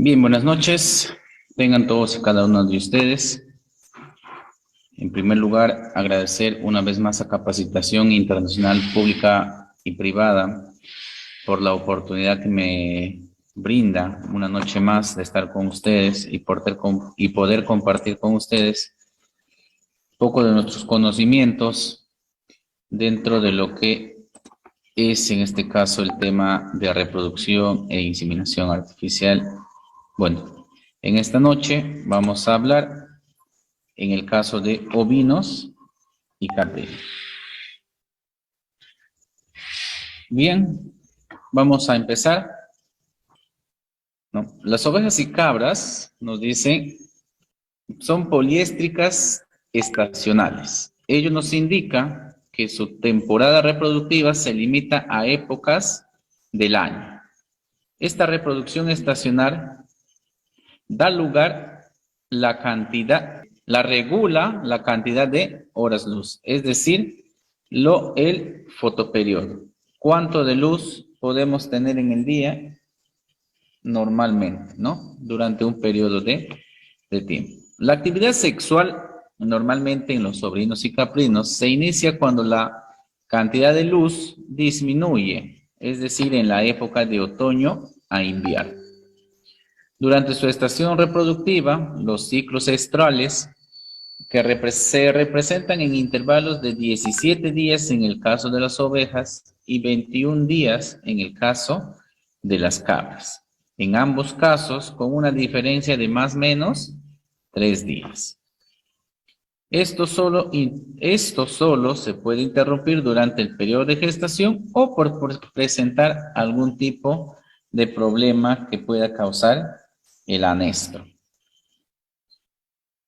Bien, buenas noches. Tengan todos y cada uno de ustedes. En primer lugar, agradecer una vez más a Capacitación Internacional Pública y Privada por la oportunidad que me brinda una noche más de estar con ustedes y poder compartir con ustedes un poco de nuestros conocimientos dentro de lo que es en este caso el tema de reproducción e inseminación artificial. Bueno, en esta noche vamos a hablar en el caso de ovinos y caprinos. Bien, vamos a empezar. ¿No? Las ovejas y cabras, nos dicen, son poliéstricas estacionales. Ello nos indica que su temporada reproductiva se limita a épocas del año. Esta reproducción estacional da lugar la regula la cantidad de horas luz, es decir, el fotoperiodo. ¿Cuánto de luz podemos tener en el día normalmente, ¿no? Durante un periodo de tiempo. La actividad sexual normalmente en los ovinos y caprinos se inicia cuando la cantidad de luz disminuye, es decir, en la época de otoño a invierno. Durante su estación reproductiva, los ciclos estrales se representan en intervalos de 17 días en el caso de las ovejas y 21 días en el caso de las cabras. En ambos casos, con una diferencia de más o menos 3 días. Esto solo se puede interrumpir durante el periodo de gestación o por presentar algún tipo de problema que pueda causar el anestro.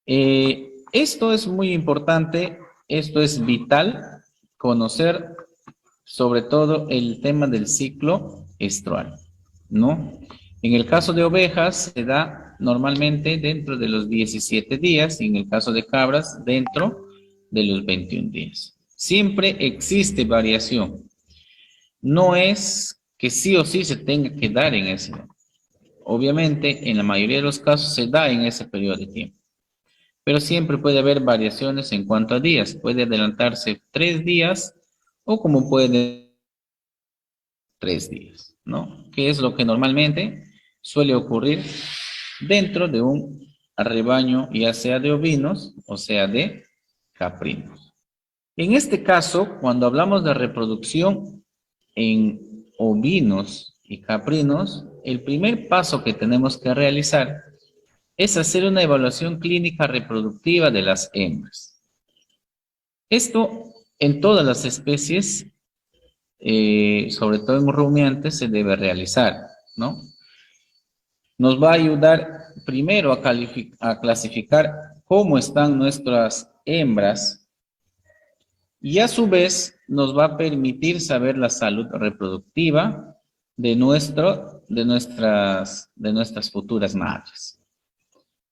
Esto es muy importante, esto es vital, conocer sobre todo el tema del ciclo estrual, ¿no? En el caso de ovejas se da normalmente dentro de los 17 días y en el caso de cabras dentro de los 21 días. Siempre existe variación. No es que sí o sí se tenga que dar en ese. Obviamente, en la mayoría de los casos se da en ese periodo de tiempo. Pero siempre puede haber variaciones en cuanto a días. Puede adelantarse 3 días o como puede 3 días, ¿no? Que es lo que normalmente suele ocurrir dentro de un rebaño, ya sea de ovinos o sea de caprinos. En este caso, cuando hablamos de reproducción en ovinos y caprinos, el primer paso que tenemos que realizar es hacer una evaluación clínica reproductiva de las hembras. Esto en todas las especies, sobre todo en rumiantes, se debe realizar, ¿no? Nos va a ayudar primero a clasificar cómo están nuestras hembras y a su vez nos va a permitir saber la salud reproductiva de nuestras futuras madres.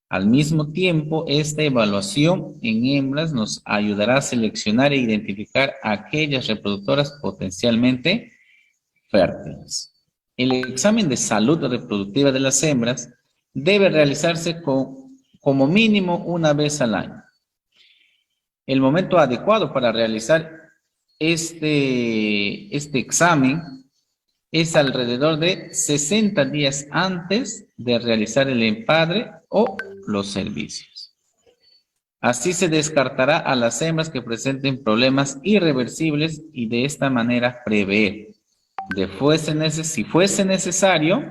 Al mismo tiempo, esta evaluación en hembras nos ayudará a seleccionar e identificar aquellas reproductoras potencialmente fértiles. El examen de salud reproductiva de las hembras debe realizarse como mínimo una vez al año. El momento adecuado para realizar este examen es alrededor de 60 días antes de realizar el empadre o los servicios. Así se descartará a las hembras que presenten problemas irreversibles y de esta manera prever, si fuese necesario,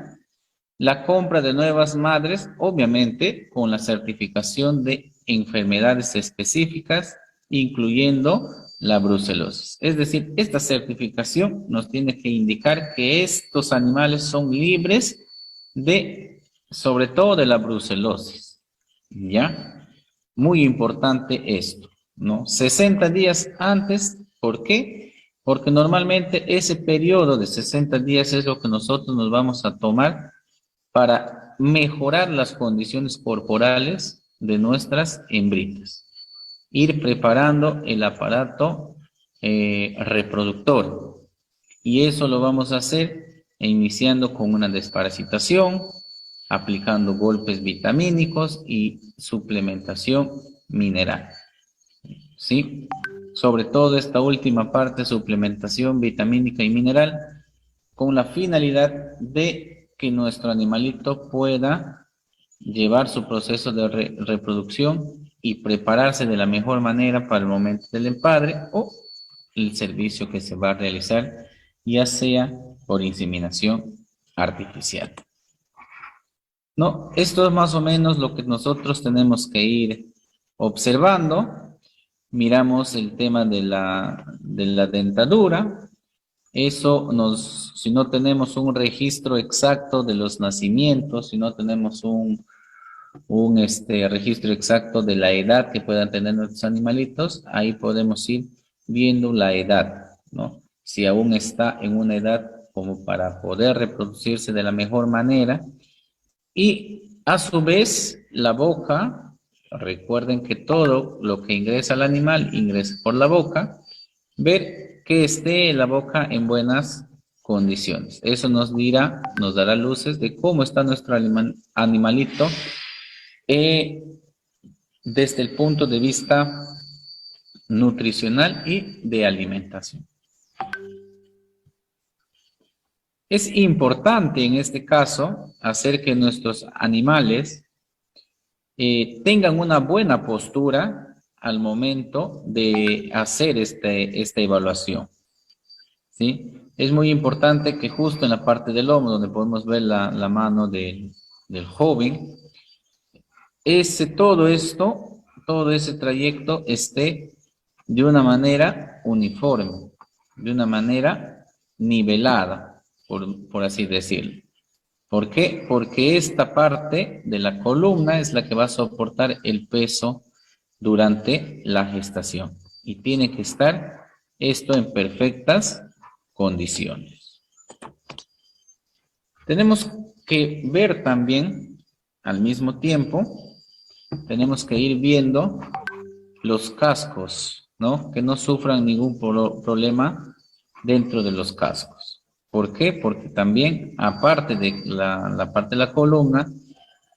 la compra de nuevas madres, obviamente con la certificación de enfermedades específicas, incluyendo la brucelosis. Es decir, esta certificación nos tiene que indicar que estos animales son libres sobre todo de la brucelosis, ¿ya? Muy importante esto, ¿no? 60 días antes, ¿por qué? Porque normalmente ese periodo de 60 días es lo que nosotros nos vamos a tomar para mejorar las condiciones corporales de nuestras hembritas. Ir preparando el aparato reproductor. Y eso lo vamos a hacer iniciando con una desparasitación, aplicando golpes vitamínicos y suplementación mineral. ¿Sí? Sobre todo esta última parte, suplementación vitamínica y mineral, con la finalidad de que nuestro animalito pueda llevar su proceso de reproducción y prepararse de la mejor manera para el momento del empadre o el servicio que se va a realizar, ya sea por inseminación artificial. ¿No? Esto es más o menos lo que nosotros tenemos que ir observando. Miramos el tema de la dentadura. Eso si no tenemos un registro exacto de los nacimientos, si no tenemos un registro exacto de la edad que puedan tener nuestros animalitos, ahí podemos ir viendo la edad, ¿no? Si aún está en una edad como para poder reproducirse de la mejor manera. Y a su vez, la boca, recuerden que todo lo que ingresa al animal ingresa por la boca, ver que esté la boca en buenas condiciones. Eso nos dará luces de cómo está nuestro animalito desde el punto de vista nutricional y de alimentación. Es importante en este caso hacer que nuestros animales tengan una buena postura al momento de hacer esta evaluación, ¿sí? Es muy importante que justo en la parte del lomo, donde podemos ver la mano del joven, todo ese trayecto esté de una manera uniforme, de una manera nivelada, por así decirlo. ¿Por qué? Porque esta parte de la columna es la que va a soportar el peso durante la gestación y tiene que estar esto en perfectas condiciones. Tenemos que ver también, al mismo tiempo, tenemos que ir viendo los cascos, ¿no? Que no sufran ningún problema dentro de los cascos. ¿Por qué? Porque también, aparte de la parte de la columna,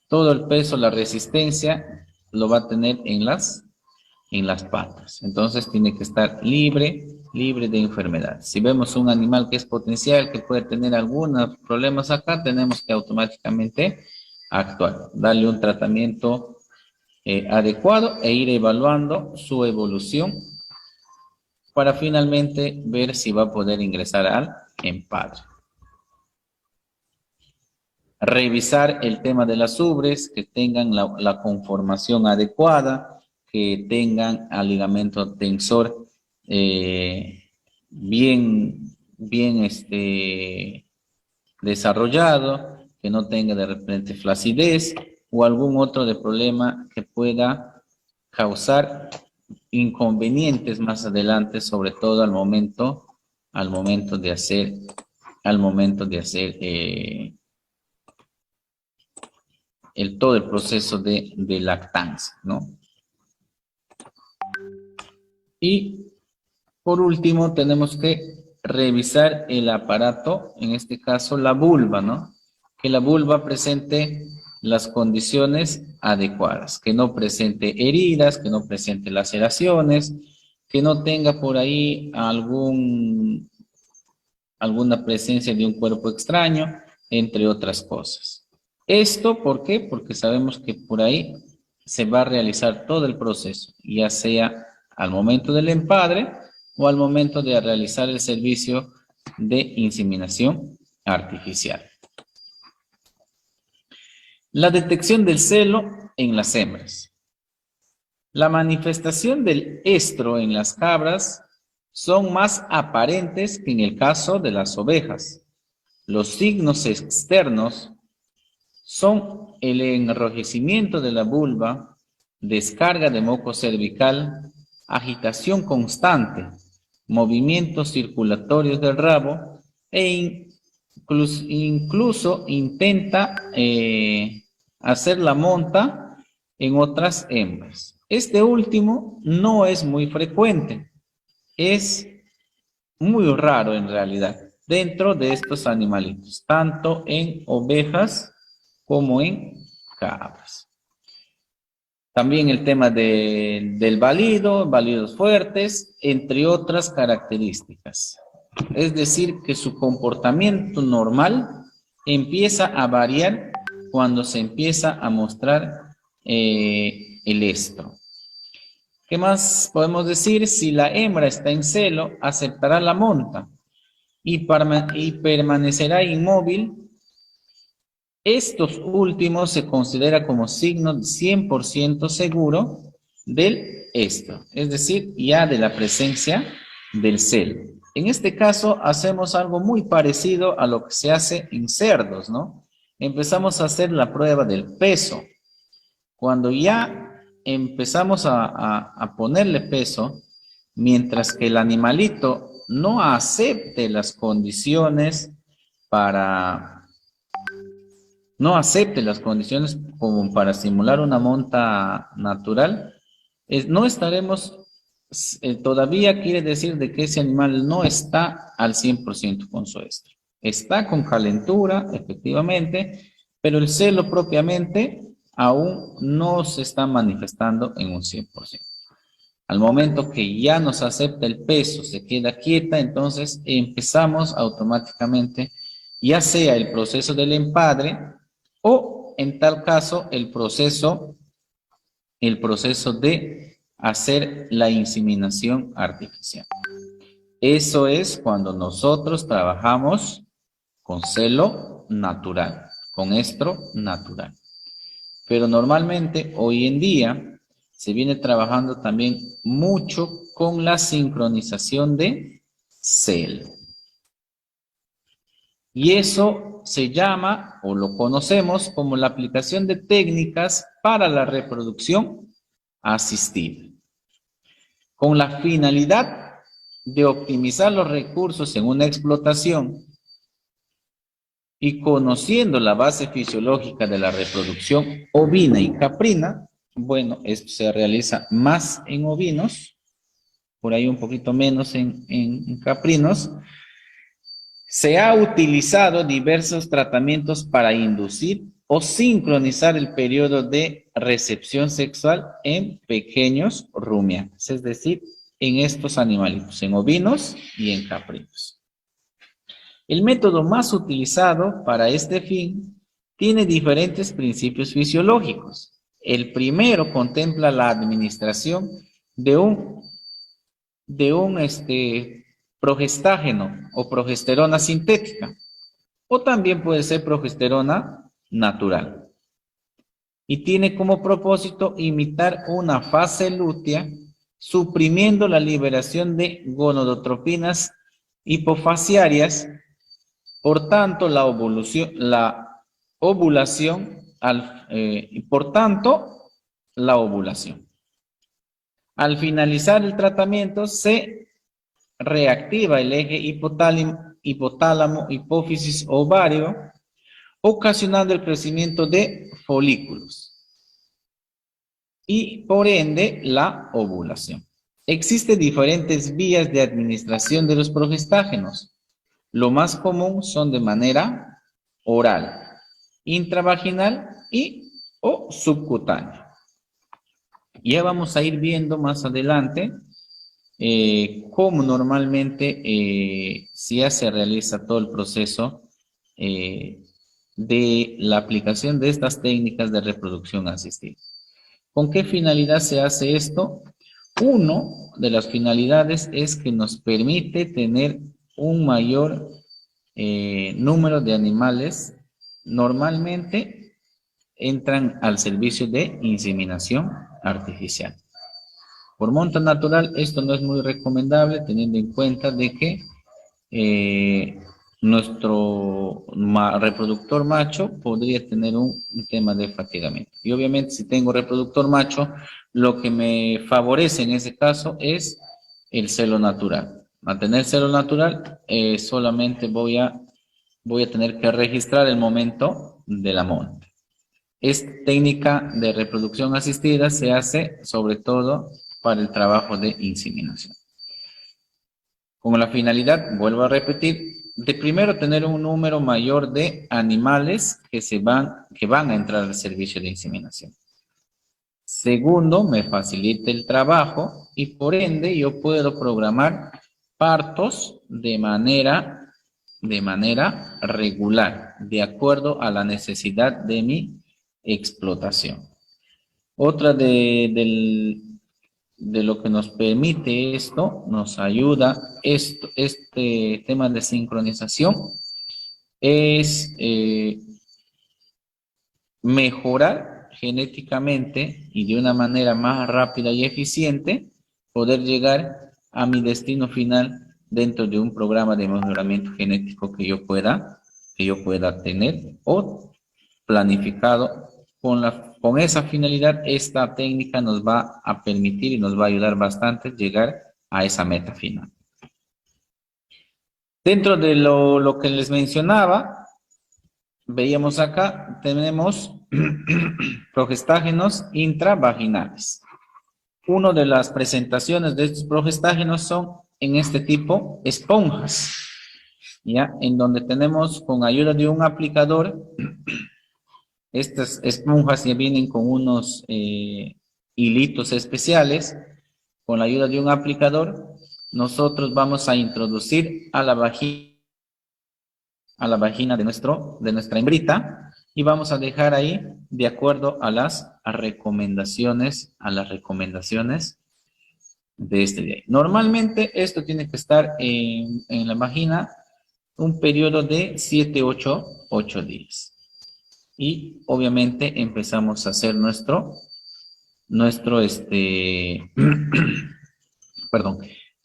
todo el peso, la resistencia, lo va a tener en las patas. Entonces tiene que estar libre de enfermedad. Si vemos un animal que es potencial, que puede tener algunos problemas acá, tenemos que automáticamente actuar, darle un tratamiento adecuado e ir evaluando su evolución para finalmente ver si va a poder ingresar al empadre. Revisar el tema de las ubres, que tengan la conformación adecuada, que tengan al ligamento tensor bien desarrollado, que no tenga de repente flacidez o algún otro de problema que pueda causar inconvenientes más adelante, sobre todo al momento de hacer todo el proceso de lactancia, ¿no? Y por último tenemos que revisar el aparato, en este caso la vulva, ¿no? Que la vulva presente las condiciones adecuadas, que no presente heridas, que no presente laceraciones, que no tenga por ahí alguna presencia de un cuerpo extraño, entre otras cosas. ¿Esto por qué? Porque sabemos que por ahí se va a realizar todo el proceso, ya sea al momento del empadre o al momento de realizar el servicio de inseminación artificial. La detección del celo en las hembras. La manifestación del estro en las cabras son más aparentes que en el caso de las ovejas. Los signos externos son el enrojecimiento de la vulva, descarga de moco cervical, agitación constante, movimientos circulatorios del rabo e incluso intenta hacer la monta en otras hembras. Este último no es muy frecuente, es muy raro en realidad dentro de estos animalitos, tanto en ovejas como en cabras. También el tema del válido, válidos fuertes, entre otras características. Es decir, que su comportamiento normal empieza a variar cuando se empieza a mostrar el estro. ¿Qué más podemos decir? Si la hembra está en celo, aceptará la monta y permanecerá inmóvil. Estos últimos se considera como signo 100% seguro del estro, es decir, ya de la presencia del celo. En este caso, hacemos algo muy parecido a lo que se hace en cerdos, ¿no? Empezamos a hacer la prueba del peso. Cuando ya empezamos a ponerle peso, mientras que el animalito no acepte las condiciones como para simular una monta natural, no estaremos, todavía quiere decir de que ese animal no está al 100% con su estro. Está con calentura, efectivamente, pero el celo propiamente aún no se está manifestando en un 100%. Al momento que ya nos acepta el peso, se queda quieta, entonces empezamos automáticamente, ya sea el proceso del empadre o en tal caso el proceso de hacer la inseminación artificial. Eso es cuando nosotros trabajamos con celo natural, con estro natural. Pero normalmente hoy en día se viene trabajando también mucho con la sincronización de celo. Y eso se llama o lo conocemos como la aplicación de técnicas para la reproducción asistida, con la finalidad de optimizar los recursos en una explotación y conociendo la base fisiológica de la reproducción ovina y caprina. Bueno, esto se realiza más en ovinos, por ahí un poquito menos en caprinos. Se ha utilizado diversos tratamientos para inducir o sincronizar el periodo de recepción sexual en pequeños rumiantes, es decir, en estos animalitos, en ovinos y en caprinos. El método más utilizado para este fin tiene diferentes principios fisiológicos. El primero contempla la administración de un progestágeno o progesterona sintética, o también puede ser progesterona natural. Y tiene como propósito imitar una fase lútea, suprimiendo la liberación de gonadotropinas hipofasiarias. Por tanto, la ovulación. Al finalizar el tratamiento, se reactiva el eje hipotálamo, hipófisis, ovario, ocasionando el crecimiento de folículos y, por ende, la ovulación. Existen diferentes vías de administración de los progestágenos. Lo más común son de manera oral, intravaginal o subcutánea. Ya vamos a ir viendo más adelante cómo normalmente ya se realiza todo el proceso de la aplicación de estas técnicas de reproducción asistida. ¿Con qué finalidad se hace esto? Uno de las finalidades es que nos permite tener un mayor número de animales. Normalmente entran al servicio de inseminación artificial. Por monta natural esto no es muy recomendable, teniendo en cuenta de que nuestro reproductor macho podría tener un tema de fatigamiento. Y obviamente si tengo reproductor macho, lo que me favorece en ese caso es el celo natural. Mantener celo natural, solamente voy a tener que registrar el momento de la monta. Esta técnica de reproducción asistida se hace sobre todo para el trabajo de inseminación. Como la finalidad, vuelvo a repetir, de primero tener un número mayor de animales que van a entrar al servicio de inseminación. Segundo, me facilita el trabajo y por ende yo puedo programar partos de manera regular, de acuerdo a la necesidad de mi explotación. Otra de lo que nos permite esto, nos ayuda este tema de sincronización, es mejorar genéticamente y de una manera más rápida y eficiente poder llegar a mi destino final dentro de un programa de mejoramiento genético que yo pueda tener o planificado con esa finalidad. Esta técnica nos va a permitir y nos va a ayudar bastante llegar a esa meta final. Dentro de lo que les mencionaba, veíamos acá, tenemos progestágenos intravaginales. Una de las presentaciones de estos progestágenos son en este tipo esponjas, ¿ya? En donde tenemos con ayuda de un aplicador, estas esponjas ya vienen con unos hilitos especiales. Con la ayuda de un aplicador, nosotros vamos a introducir a la vagina de nuestra hembrita y vamos a dejar ahí de acuerdo a las recomendaciones, de este día. Normalmente esto tiene que estar en la vagina un periodo de 8 días. Y obviamente empezamos a hacer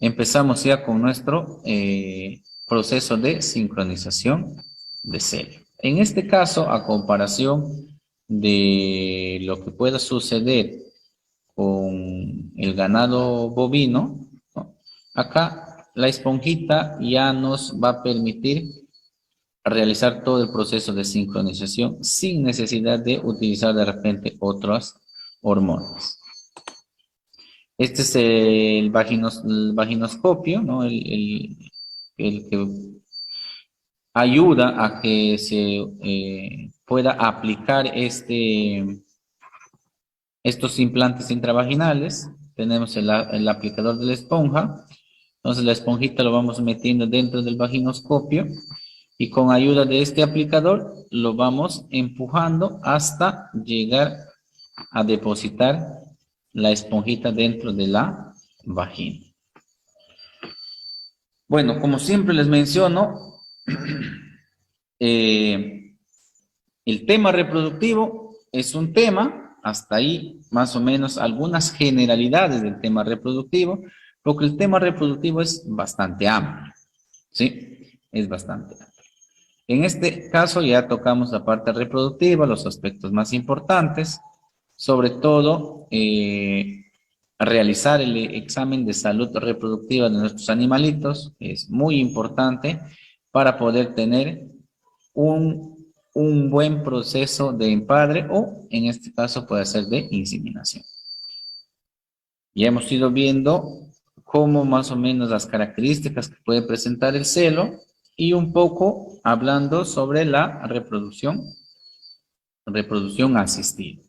empezamos ya con nuestro proceso de sincronización de celo. En este caso, a comparación de lo que pueda suceder con el ganado bovino, ¿no? Acá la esponjita ya nos va a permitir realizar todo el proceso de sincronización sin necesidad de utilizar de repente otras hormonas. Este es el vaginoscopio, ¿no? El que ayuda a que se pueda aplicar estos implantes intravaginales. Tenemos el aplicador de la esponja. Entonces la esponjita lo vamos metiendo dentro del vaginoscopio y con ayuda de este aplicador lo vamos empujando hasta llegar a depositar la esponjita dentro de la vagina. Bueno, como siempre les menciono, el tema reproductivo es un tema, hasta ahí más o menos algunas generalidades del tema reproductivo, porque el tema reproductivo es bastante amplio, ¿sí? Es bastante amplio. En este caso ya tocamos la parte reproductiva, los aspectos más importantes, sobre todo realizar el examen de salud reproductiva de nuestros animalitos es muy importante para poder tener un buen proceso de empadre o en este caso puede ser de inseminación. Ya hemos ido viendo cómo más o menos las características que puede presentar el celo y un poco hablando sobre la reproducción asistida.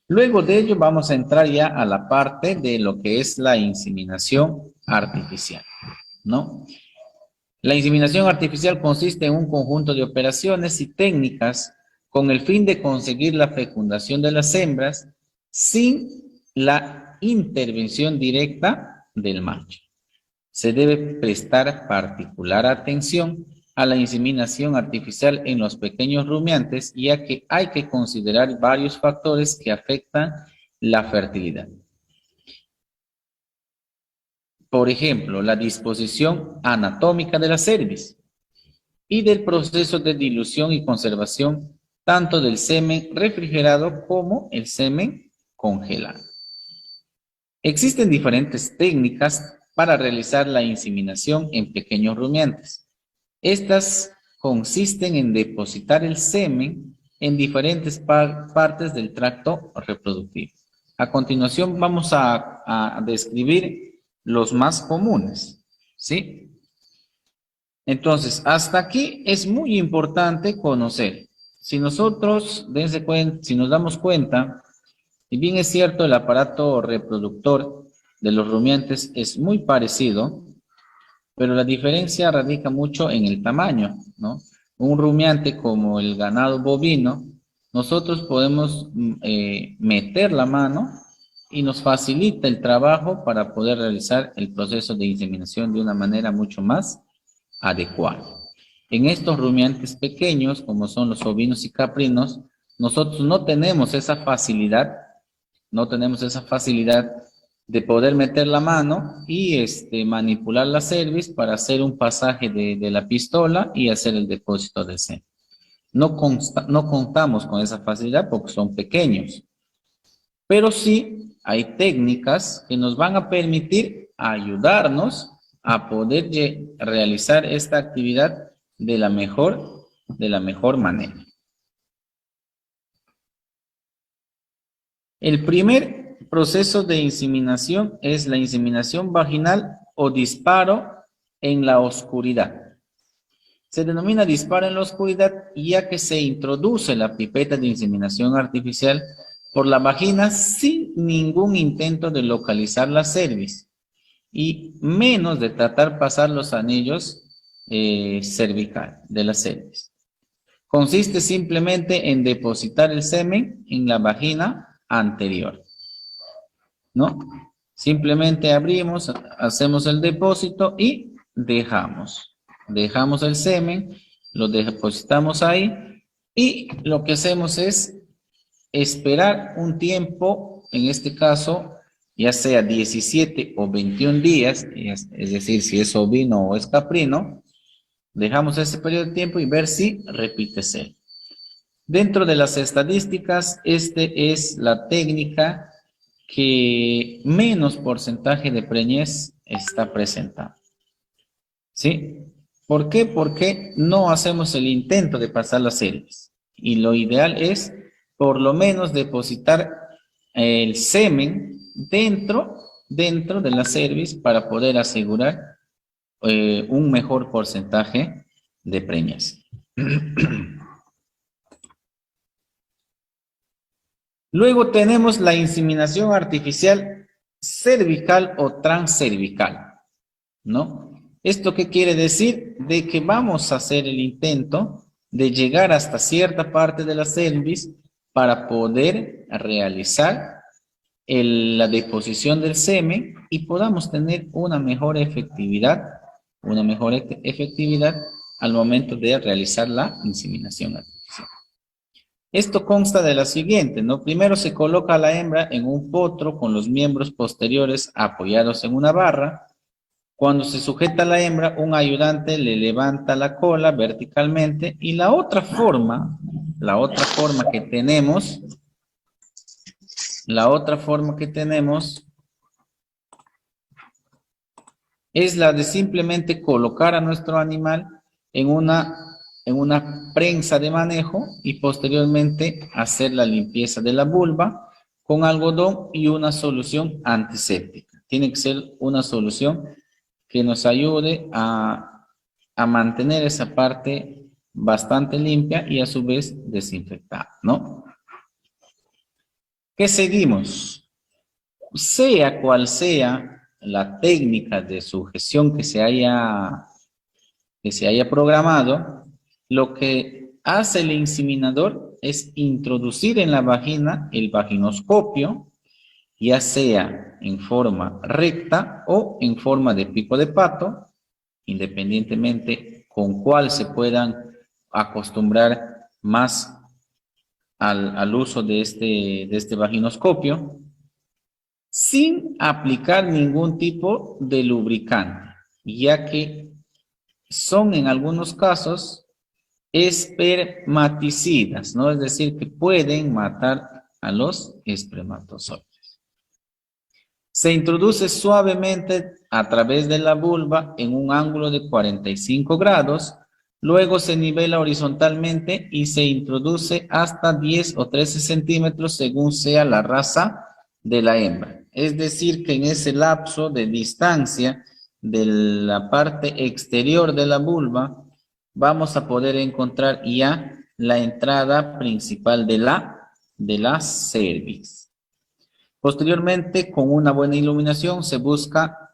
Luego de ello vamos a entrar ya a la parte de lo que es la inseminación artificial, ¿no? La inseminación artificial consiste en un conjunto de operaciones y técnicas con el fin de conseguir la fecundación de las hembras sin la intervención directa del macho. Se debe prestar particular atención a la inseminación artificial en los pequeños rumiantes, ya que hay que considerar varios factores que afectan la fertilidad. Por ejemplo, la disposición anatómica de la cerviz y del proceso de dilución y conservación tanto del semen refrigerado como el semen congelado. Existen diferentes técnicas para realizar la inseminación en pequeños rumiantes. Estas consisten en depositar el semen en diferentes partes del tracto reproductivo. A continuación vamos a describir los más comunes, ¿sí? Entonces, hasta aquí es muy importante conocer. Si nosotros, dense cuenta, si nos damos cuenta, y bien es cierto, el aparato reproductor de los rumiantes es muy parecido, pero la diferencia radica mucho en el tamaño, ¿no? Un rumiante como el ganado bovino, nosotros podemos meter la mano y nos facilita el trabajo para poder realizar el proceso de inseminación de una manera mucho más adecuada. En estos rumiantes pequeños, como son los ovinos y caprinos, nosotros no tenemos esa facilidad, de poder meter la mano y manipular la cerviz para hacer un pasaje de la pistola y hacer el depósito de semen. No contamos con esa facilidad porque son pequeños, pero sí hay técnicas que nos van a permitir ayudarnos a poder realizar esta actividad de la mejor manera. El primer proceso de inseminación es la inseminación vaginal o disparo en la oscuridad. Se denomina disparo en la oscuridad ya que se introduce la pipeta de inseminación artificial por la vagina sin ningún intento de localizar la cerviz y menos de tratar pasar los anillos cervical de la cerviz. Consiste simplemente en depositar el semen en la vagina anterior, ¿no? Simplemente abrimos, hacemos el depósito y dejamos el semen, lo depositamos ahí y lo que hacemos es esperar un tiempo, en este caso, ya sea 17 o 21 días, es decir, si es ovino o es caprino, dejamos ese periodo de tiempo y ver si repite ser. Dentro de las estadísticas, es la técnica que menos porcentaje de preñez está presentando. ¿Sí? ¿Por qué? Porque no hacemos el intento de pasar las cerviz. Y lo ideal es, por lo menos, depositar el semen dentro de la cerviz para poder asegurar un mejor porcentaje de preñez. Luego tenemos la inseminación artificial cervical o transcervical, ¿no? ¿Esto qué quiere decir? De que vamos a hacer el intento de llegar hasta cierta parte de la cerviz para poder realizar la deposición del semen y podamos tener una mejor efectividad al momento de realizar la inseminación artificial. Esto consta de la siguiente, ¿no? Primero se coloca a la hembra en un potro con los miembros posteriores apoyados en una barra. Cuando se sujeta a la hembra, un ayudante le levanta la cola verticalmente y la otra forma que tenemos es la de simplemente colocar a nuestro animal en una prensa de manejo y posteriormente hacer la limpieza de la vulva con algodón y una solución antiséptica. Tiene que ser una solución que nos ayude a mantener esa parte bastante limpia y a su vez desinfectada, ¿no? ¿Qué seguimos? Sea cual sea la técnica de sujeción que se haya programado, lo que hace el inseminador es introducir en la vagina el vaginoscopio, ya sea en forma recta o en forma de pico de pato, independientemente con cuál se puedan acostumbrar más al uso de este vaginoscopio, sin aplicar ningún tipo de lubricante, ya que son en algunos casos espermaticidas, ¿no? Es decir, que pueden matar a los espermatozoides. Se introduce suavemente a través de la vulva en un ángulo de 45 grados, luego se nivela horizontalmente y se introduce hasta 10 o 13 centímetros según sea la raza de la hembra. Es decir, que en ese lapso de distancia de la parte exterior de la vulva, vamos a poder encontrar ya la entrada principal de la cervix. Posteriormente, con una buena iluminación, se busca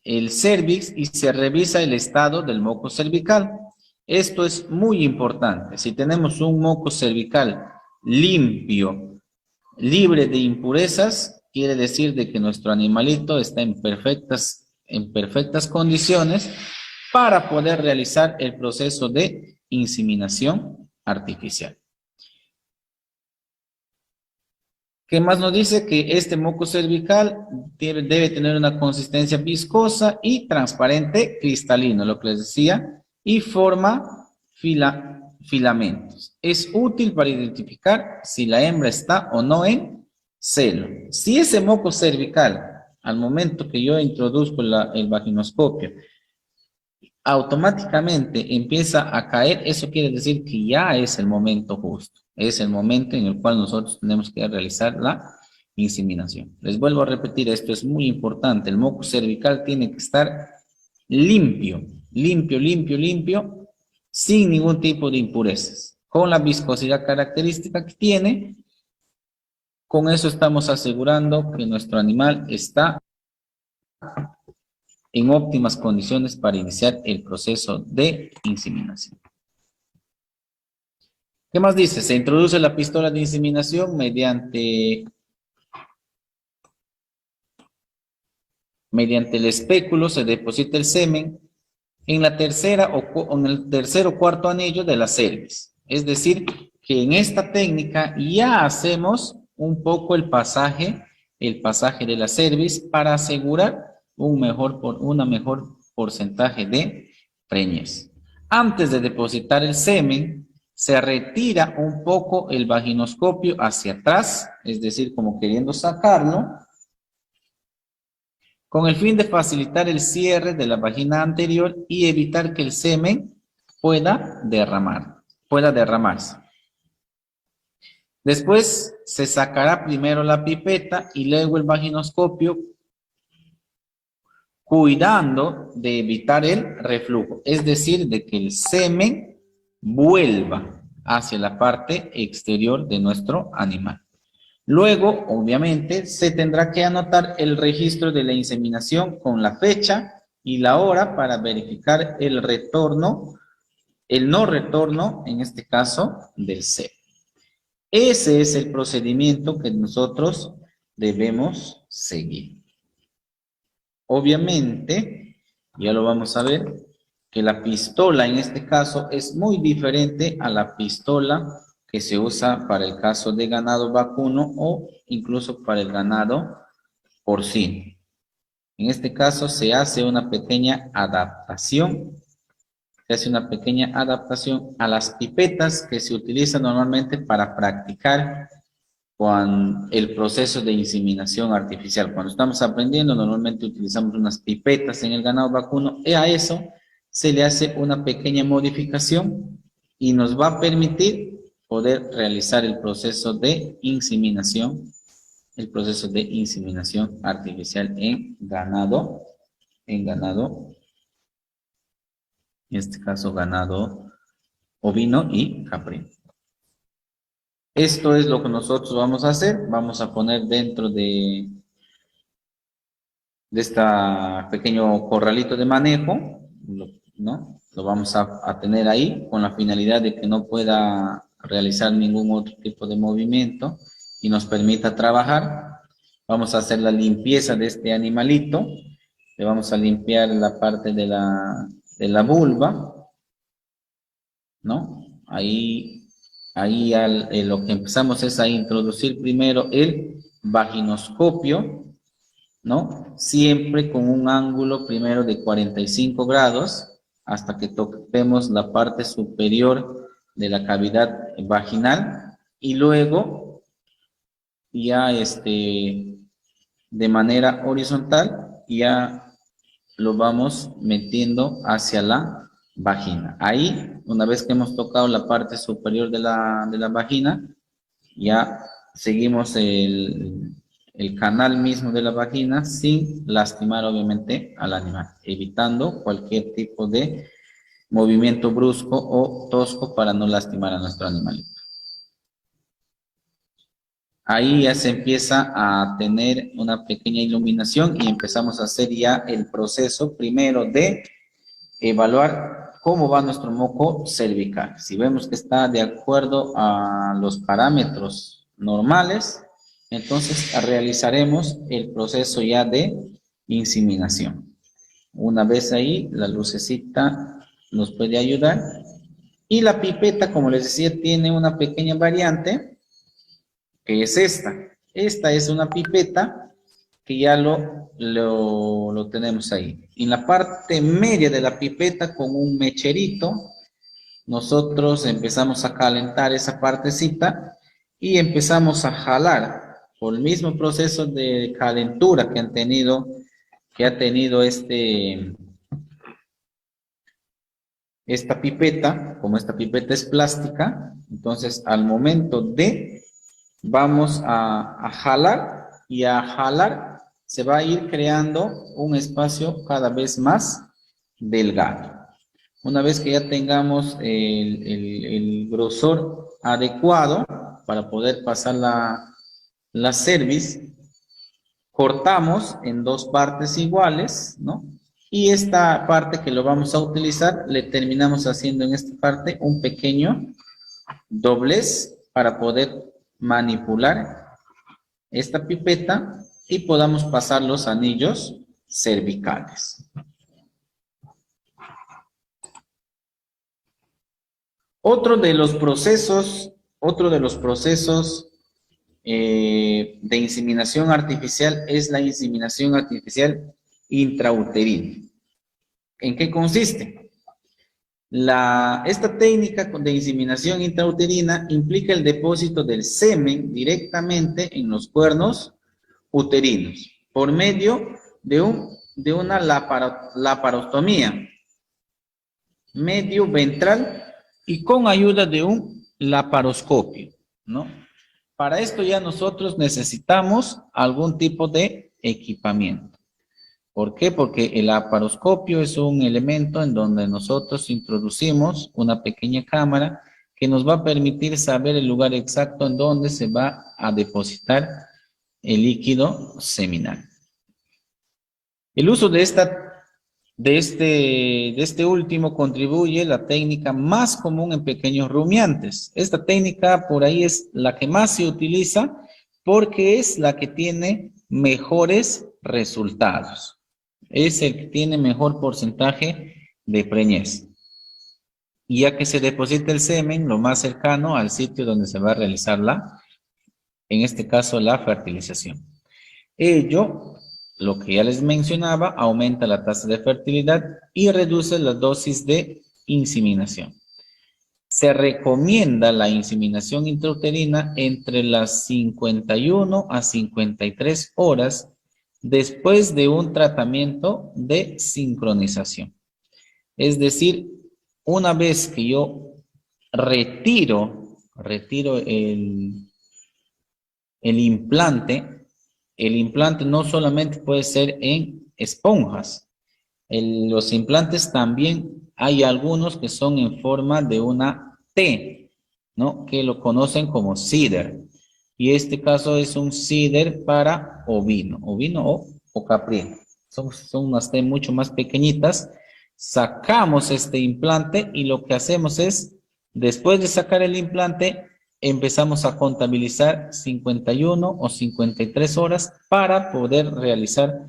el cervix y se revisa el estado del moco cervical. Esto es muy importante. Si tenemos un moco cervical limpio, libre de impurezas, quiere decir de que nuestro animalito está en perfectas condiciones para poder realizar el proceso de inseminación artificial. ¿Qué más nos dice? Que este moco cervical debe tener una consistencia viscosa y transparente cristalino, lo que les decía, y forma filamentos. Es útil para identificar si la hembra está o no en celo. Si ese moco cervical, al momento que yo introduzco el vaginoscopio, automáticamente empieza a caer, eso quiere decir que ya es el momento justo. Es el momento en el cual nosotros tenemos que realizar la inseminación. Les vuelvo a repetir, esto es muy importante. El moco cervical tiene que estar limpio, limpio, sin ningún tipo de impurezas. Con la viscosidad característica que tiene, con eso estamos asegurando que nuestro animal está en óptimas condiciones para iniciar el proceso de inseminación. ¿Qué más dice? Se introduce la pistola de inseminación mediante el espéculo, se deposita el semen en la tercera o en el tercer o cuarto anillo de la cervix. Es decir, que en esta técnica ya hacemos un poco el pasaje de la cervix para asegurar una mejor porcentaje de preñez. Antes de depositar el semen, se retira un poco el vaginoscopio hacia atrás, es decir, como queriendo sacarlo, con el fin de facilitar el cierre de la vagina anterior y evitar que el semen pueda derramarse. Después se sacará primero la pipeta y luego el vaginoscopio, cuidando de evitar el reflujo, es decir, de que el semen vuelva hacia la parte exterior de nuestro animal. Luego, obviamente, se tendrá que anotar el registro de la inseminación con la fecha y la hora para verificar el no retorno, en este caso, del semen. Ese es el procedimiento que nosotros debemos seguir. Obviamente, ya lo vamos a ver, que la pistola en este caso es muy diferente a la pistola que se usa para el caso de ganado vacuno o incluso para el ganado porcino. En este caso se hace una pequeña adaptación. Se hace una pequeña adaptación a las pipetas que se utilizan normalmente para practicar con el proceso de inseminación artificial. Cuando estamos aprendiendo, normalmente utilizamos unas pipetas en el ganado vacuno y a eso se le hace una pequeña modificación y nos va a permitir poder realizar el proceso de inseminación artificial en ganado, en este caso ganado ovino y caprino. Esto es lo que nosotros vamos a hacer. Vamos a poner dentro de este pequeño corralito de manejo, ¿no? Lo vamos a tener ahí con la finalidad de que no pueda realizar ningún otro tipo de movimiento y nos permita trabajar. Vamos a hacer la limpieza de este animalito. Le vamos a limpiar la parte de la vulva, ¿no? Ahí lo que empezamos es a introducir primero el vaginoscopio, ¿no? Siempre con un ángulo primero de 45 grados hasta que toquemos la parte superior de la cavidad vaginal y luego ya de manera horizontal ya lo vamos metiendo hacia la vagina. Ahí, una vez que hemos tocado la parte superior de la vagina, ya seguimos el canal mismo de la vagina sin lastimar obviamente al animal, evitando cualquier tipo de movimiento brusco o tosco para no lastimar a nuestro animalito. Ahí ya se empieza a tener una pequeña iluminación y empezamos a hacer ya el proceso primero de evaluar cómo va nuestro moco cervical. Si vemos que está de acuerdo a los parámetros normales, entonces realizaremos el proceso ya de inseminación. Una vez ahí, la lucecita nos puede ayudar. Y la pipeta, como les decía, tiene una pequeña variante, que es esta. Esta es una pipeta que ya lo tenemos ahí. En la parte media de la pipeta, con un mecherito, nosotros empezamos a calentar esa partecita y empezamos a jalar por el mismo proceso de calentura que ha tenido esta pipeta. Como esta pipeta es plástica, entonces al momento de vamos a jalar y a jalar se va a ir creando un espacio cada vez más delgado. Una vez que ya tengamos el grosor adecuado para poder pasar la cerviz, cortamos en dos partes iguales, ¿no? Y esta parte que lo vamos a utilizar, le terminamos haciendo en esta parte un pequeño doblez para poder manipular esta pipeta y podamos pasar los anillos cervicales. Otro de los procesos de inseminación artificial es la inseminación artificial intrauterina. ¿En qué consiste? Esta técnica de inseminación intrauterina implica el depósito del semen directamente en los cuernos uterinos por medio de una laparostomía medio ventral y con ayuda de un laparoscopio, ¿no? Para esto ya nosotros necesitamos algún tipo de equipamiento. ¿Por qué? Porque el laparoscopio es un elemento en donde nosotros introducimos una pequeña cámara que nos va a permitir saber el lugar exacto en donde se va a depositar el líquido seminal. El uso de este último contribuye la técnica más común en pequeños rumiantes. Esta técnica por ahí es la que más se utiliza porque es la que tiene mejores resultados. Es el que tiene mejor porcentaje de preñez. Y ya que se deposita el semen lo más cercano al sitio donde se va a realizar en este caso, la fertilización. Ello, lo que ya les mencionaba, aumenta la tasa de fertilidad y reduce la dosis de inseminación. Se recomienda la inseminación intrauterina entre las 51 a 53 horas después de un tratamiento de sincronización. Es decir, una vez que yo retiro el implante no solamente puede ser en esponjas. Los implantes también hay algunos que son en forma de una T, ¿no? Que lo conocen como CIDER. Y este caso es un CIDER para ovino o caprino. Son unas T mucho más pequeñitas. Sacamos este implante y lo que hacemos es, después de sacar el implante, empezamos a contabilizar 51 o 53 horas para poder realizar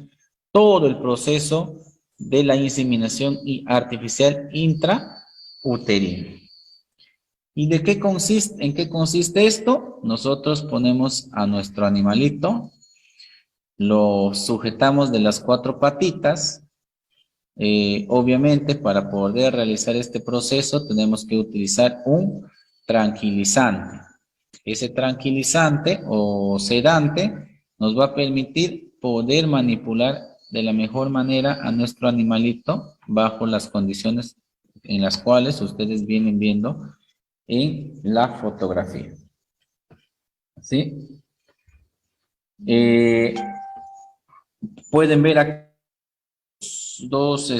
todo el proceso de la inseminación artificial intrauterina. ¿Y en qué consiste esto? Nosotros ponemos a nuestro animalito, lo sujetamos de las 4 patitas. Obviamente, para poder realizar este proceso tenemos que utilizar un tranquilizante. Ese tranquilizante o sedante nos va a permitir poder manipular de la mejor manera a nuestro animalito bajo las condiciones en las cuales ustedes vienen viendo en la fotografía. ¿Sí? Eh, pueden ver aquí dos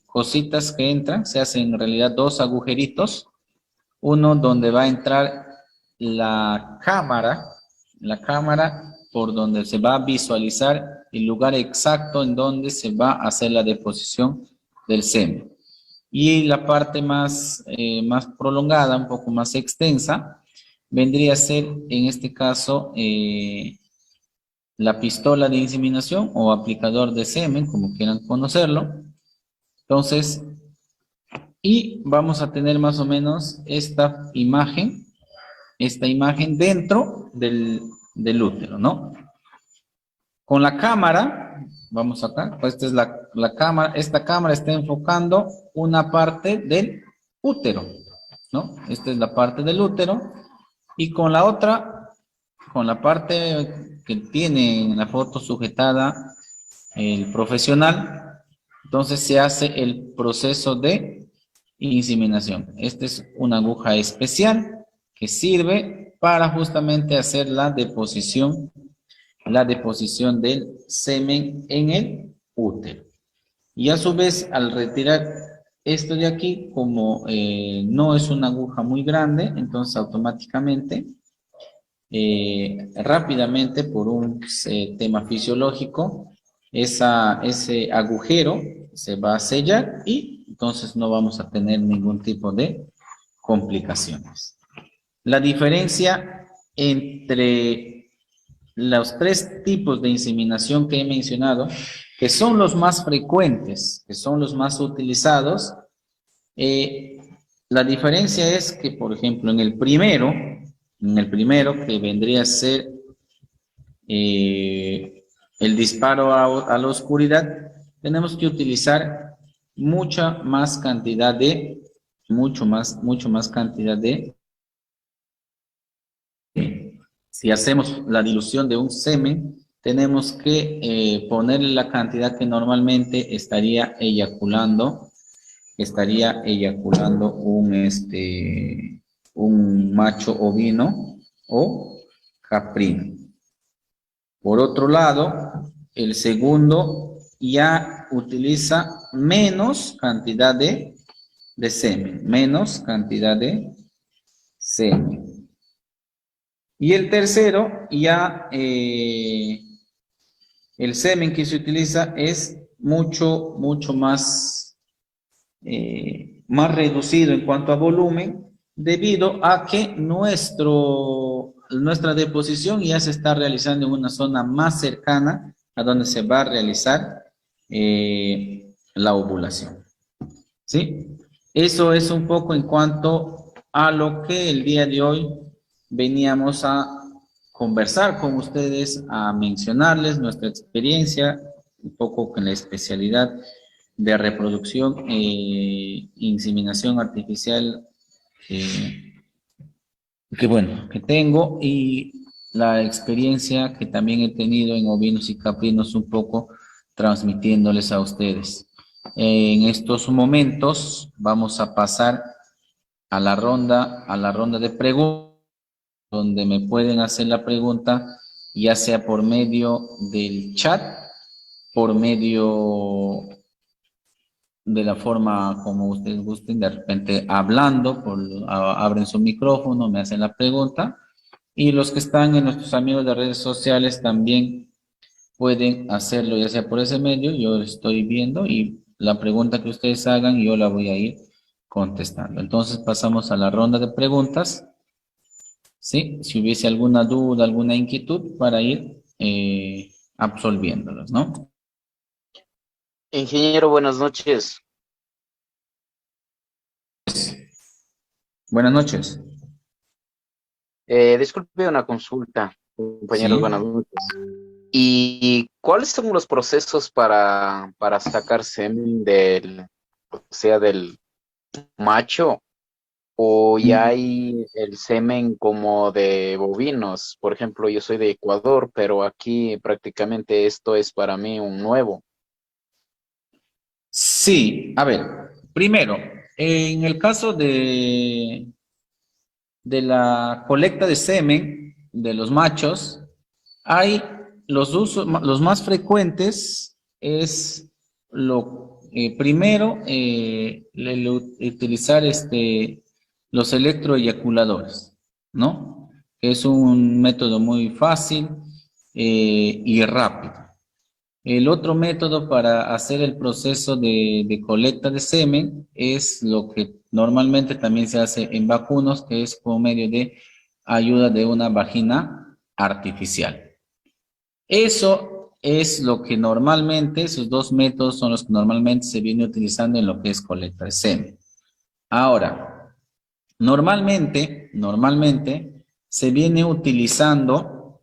cositas que entran, se hacen en realidad dos agujeritos, uno donde va a entrar la cámara por donde se va a visualizar el lugar exacto en donde se va a hacer la deposición del semen. Y la parte más prolongada, un poco más extensa, vendría a ser en este caso la pistola de inseminación o aplicador de semen, como quieran conocerlo. Entonces, y vamos a tener más o menos esta imagen dentro del útero, ¿no? Con la cámara, vamos acá, pues esta es la cámara, esta cámara está enfocando una parte del útero, ¿no? Esta es la parte del útero, y con la otra, con la parte que tiene en la foto sujetada el profesional, entonces se hace el proceso de inseminación. Esta es una aguja especial que sirve para justamente hacer la deposición del semen en el útero. Y a su vez, al retirar esto de aquí, como no es una aguja muy grande, entonces automáticamente, rápidamente, por un tema fisiológico, ese agujero se va a sellar y entonces no vamos a tener ningún tipo de complicaciones. La diferencia entre los tres tipos de inseminación que he mencionado, que son los más frecuentes, que son los más utilizados, la diferencia es que, por ejemplo, en el primero que vendría a ser el disparo a la oscuridad, tenemos que utilizar mucho más cantidad de si hacemos la dilución de un semen, tenemos que ponerle la cantidad que normalmente estaría eyaculando un macho ovino o caprino. Por otro lado, el segundo ya utiliza menos cantidad de semen. Y el tercero, ya el semen que se utiliza es mucho más reducido en cuanto a volumen, debido a que nuestra deposición ya se está realizando en una zona más cercana a donde se va a realizar la ovulación. ¿Sí? Eso es un poco en cuanto a lo que el día de hoy veníamos a conversar con ustedes, a mencionarles nuestra experiencia, un poco con la especialidad de reproducción e inseminación artificial que tengo, y la experiencia que también he tenido en ovinos y caprinos, un poco transmitiéndoles a ustedes. En estos momentos vamos a pasar a la ronda de preguntas, donde me pueden hacer la pregunta, ya sea por medio del chat, por medio de la forma como ustedes gusten, de repente hablando, abren su micrófono, me hacen la pregunta, y los que están en nuestros amigos de redes sociales también pueden hacerlo, ya sea por ese medio, yo estoy viendo, y la pregunta que ustedes hagan yo la voy a ir contestando. Entonces pasamos a la ronda de preguntas, ¿sí? Si hubiese alguna duda, alguna inquietud, para ir absolviéndolas, ¿no? Ingeniero, buenas noches. Buenas noches. Disculpe una consulta, compañeros, Sí. buenas noches. ¿Y cuáles son los procesos para sacar semen del macho? ¿O ya hay el semen como de bovinos? Por ejemplo, yo soy de Ecuador, pero aquí prácticamente esto es para mí un nuevo. Sí, a ver, primero, en el caso de la colecta de semen de los machos, Hay los usos, los más frecuentes es lo primero, utilizar los electroeyaculadores, ¿no? Es un método muy fácil y rápido. El otro método para hacer el proceso de colecta de semen es lo que normalmente también se hace en vacunos, que es por medio de ayuda de una vagina artificial. Eso es lo que normalmente, esos dos métodos son los que normalmente se viene utilizando en lo que es colecta de semen. Ahora, normalmente se viene utilizando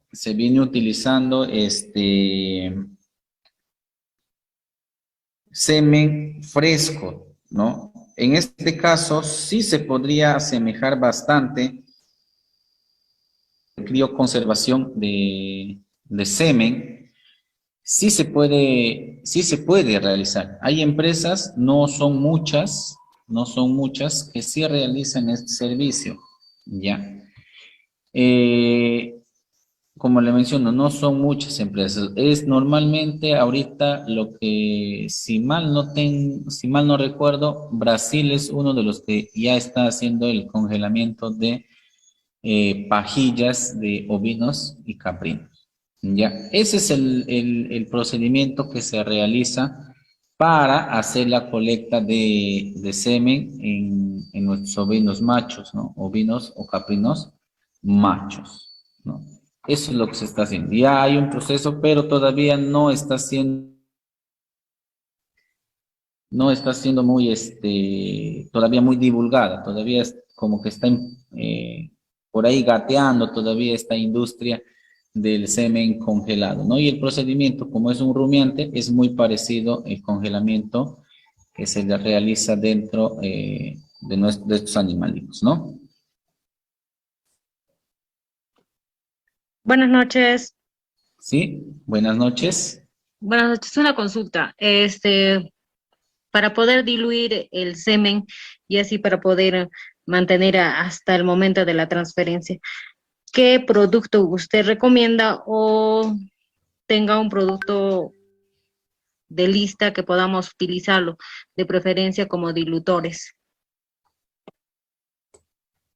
semen fresco, ¿no? En este caso sí se podría asemejar bastante crioconservación de semen, sí se puede realizar. Hay empresas, no son muchas que sí realizan este servicio, ¿ya? Eh, Como le menciono, no son muchas empresas. Es normalmente ahorita lo que, si mal no recuerdo, Brasil es uno de los que ya está haciendo el congelamiento de pajillas de ovinos y caprinos. Ya, ese es el procedimiento que se realiza para hacer la colecta de semen en nuestros ovinos machos, ¿no? Ovinos o caprinos machos, ¿no? Eso es lo que se está haciendo. Ya hay un proceso, pero todavía no está siendo muy, todavía muy divulgada. Todavía es como que está por ahí gateando todavía esta industria del semen congelado, ¿no? Y el procedimiento, como es un rumiante, es muy parecido al congelamiento que se le realiza dentro de estos animalitos, ¿no? Buenas noches. Sí, buenas noches. Buenas noches. Una consulta. Para poder diluir el semen y así para poder mantener hasta el momento de la transferencia, ¿qué producto usted recomienda o tenga un producto de lista que podamos utilizarlo, de preferencia como dilutores?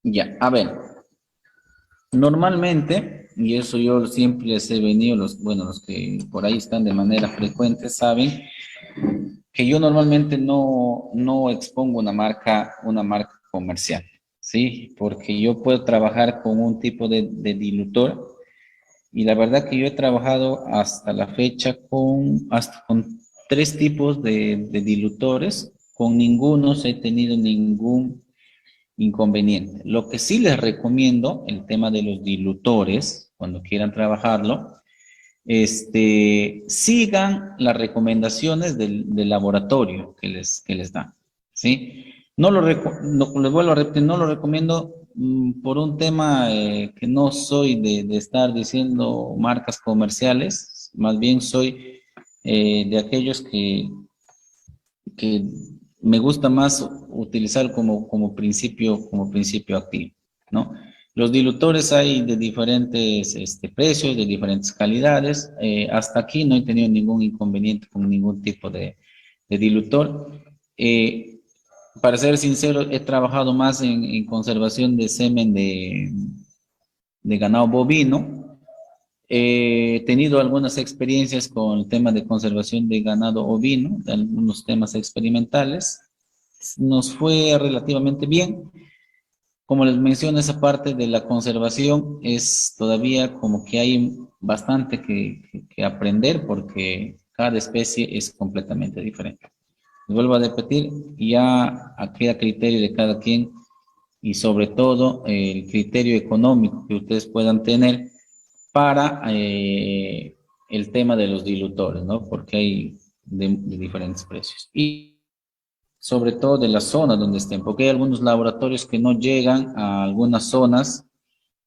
Ya, a ver, normalmente, y eso yo siempre les he venido, los que por ahí están de manera frecuente saben que yo normalmente no expongo una marca comercial, ¿sí? Porque yo puedo trabajar con un tipo de dilutor y la verdad que yo he trabajado hasta la fecha hasta con tres tipos de dilutores, con ninguno he tenido ningún inconveniente. Lo que sí les recomiendo, el tema de los dilutores, cuando quieran trabajarlo, sigan las recomendaciones del laboratorio que les dan, ¿sí? Les vuelvo a repetir, no lo recomiendo por un tema que no soy de estar diciendo marcas comerciales, más bien soy de aquellos que me gusta más utilizar como principio activo, ¿no? Los dilutores hay de diferentes precios, de diferentes calidades. Hasta aquí no he tenido ningún inconveniente con ningún tipo de dilutor. Eh, para ser sincero, he trabajado más en conservación de semen de ganado bovino. He tenido algunas experiencias con el tema de conservación de ganado ovino, de algunos temas experimentales. Nos fue relativamente bien. Como les menciono, esa parte de la conservación es todavía como que hay bastante que aprender porque cada especie es completamente diferente. Les vuelvo a repetir, ya queda criterio de cada quien y sobre todo el criterio económico que ustedes puedan tener para el tema de los dilutores, ¿no? Porque hay de diferentes precios. Y sobre todo de la zona donde estén, porque hay algunos laboratorios que no llegan a algunas zonas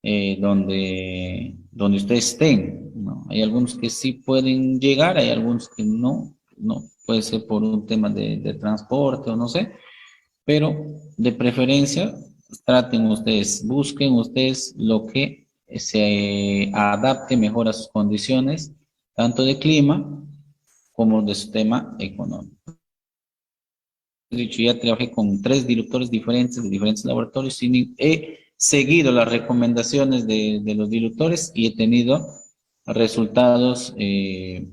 donde ustedes estén, ¿no? Hay algunos que sí pueden llegar, hay algunos que no, puede ser por un tema de transporte o no sé, pero de preferencia traten ustedes, busquen ustedes lo que se adapte mejor a sus condiciones, tanto de clima como de su tema económico. Dicho, ya trabajé con 3 dilutores diferentes de diferentes laboratorios y he seguido las recomendaciones de los dilutores y he tenido resultados que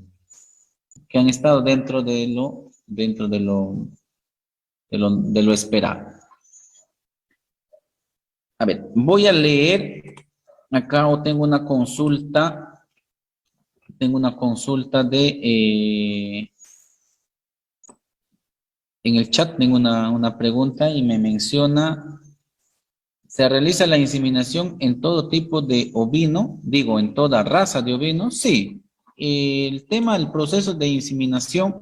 han estado dentro de lo esperado. A ver, voy a leer acá o tengo una consulta en el chat tengo una pregunta y me menciona, ¿se realiza la inseminación en todo tipo de ovino? Digo, ¿en toda raza de ovino? Sí. El tema del proceso de inseminación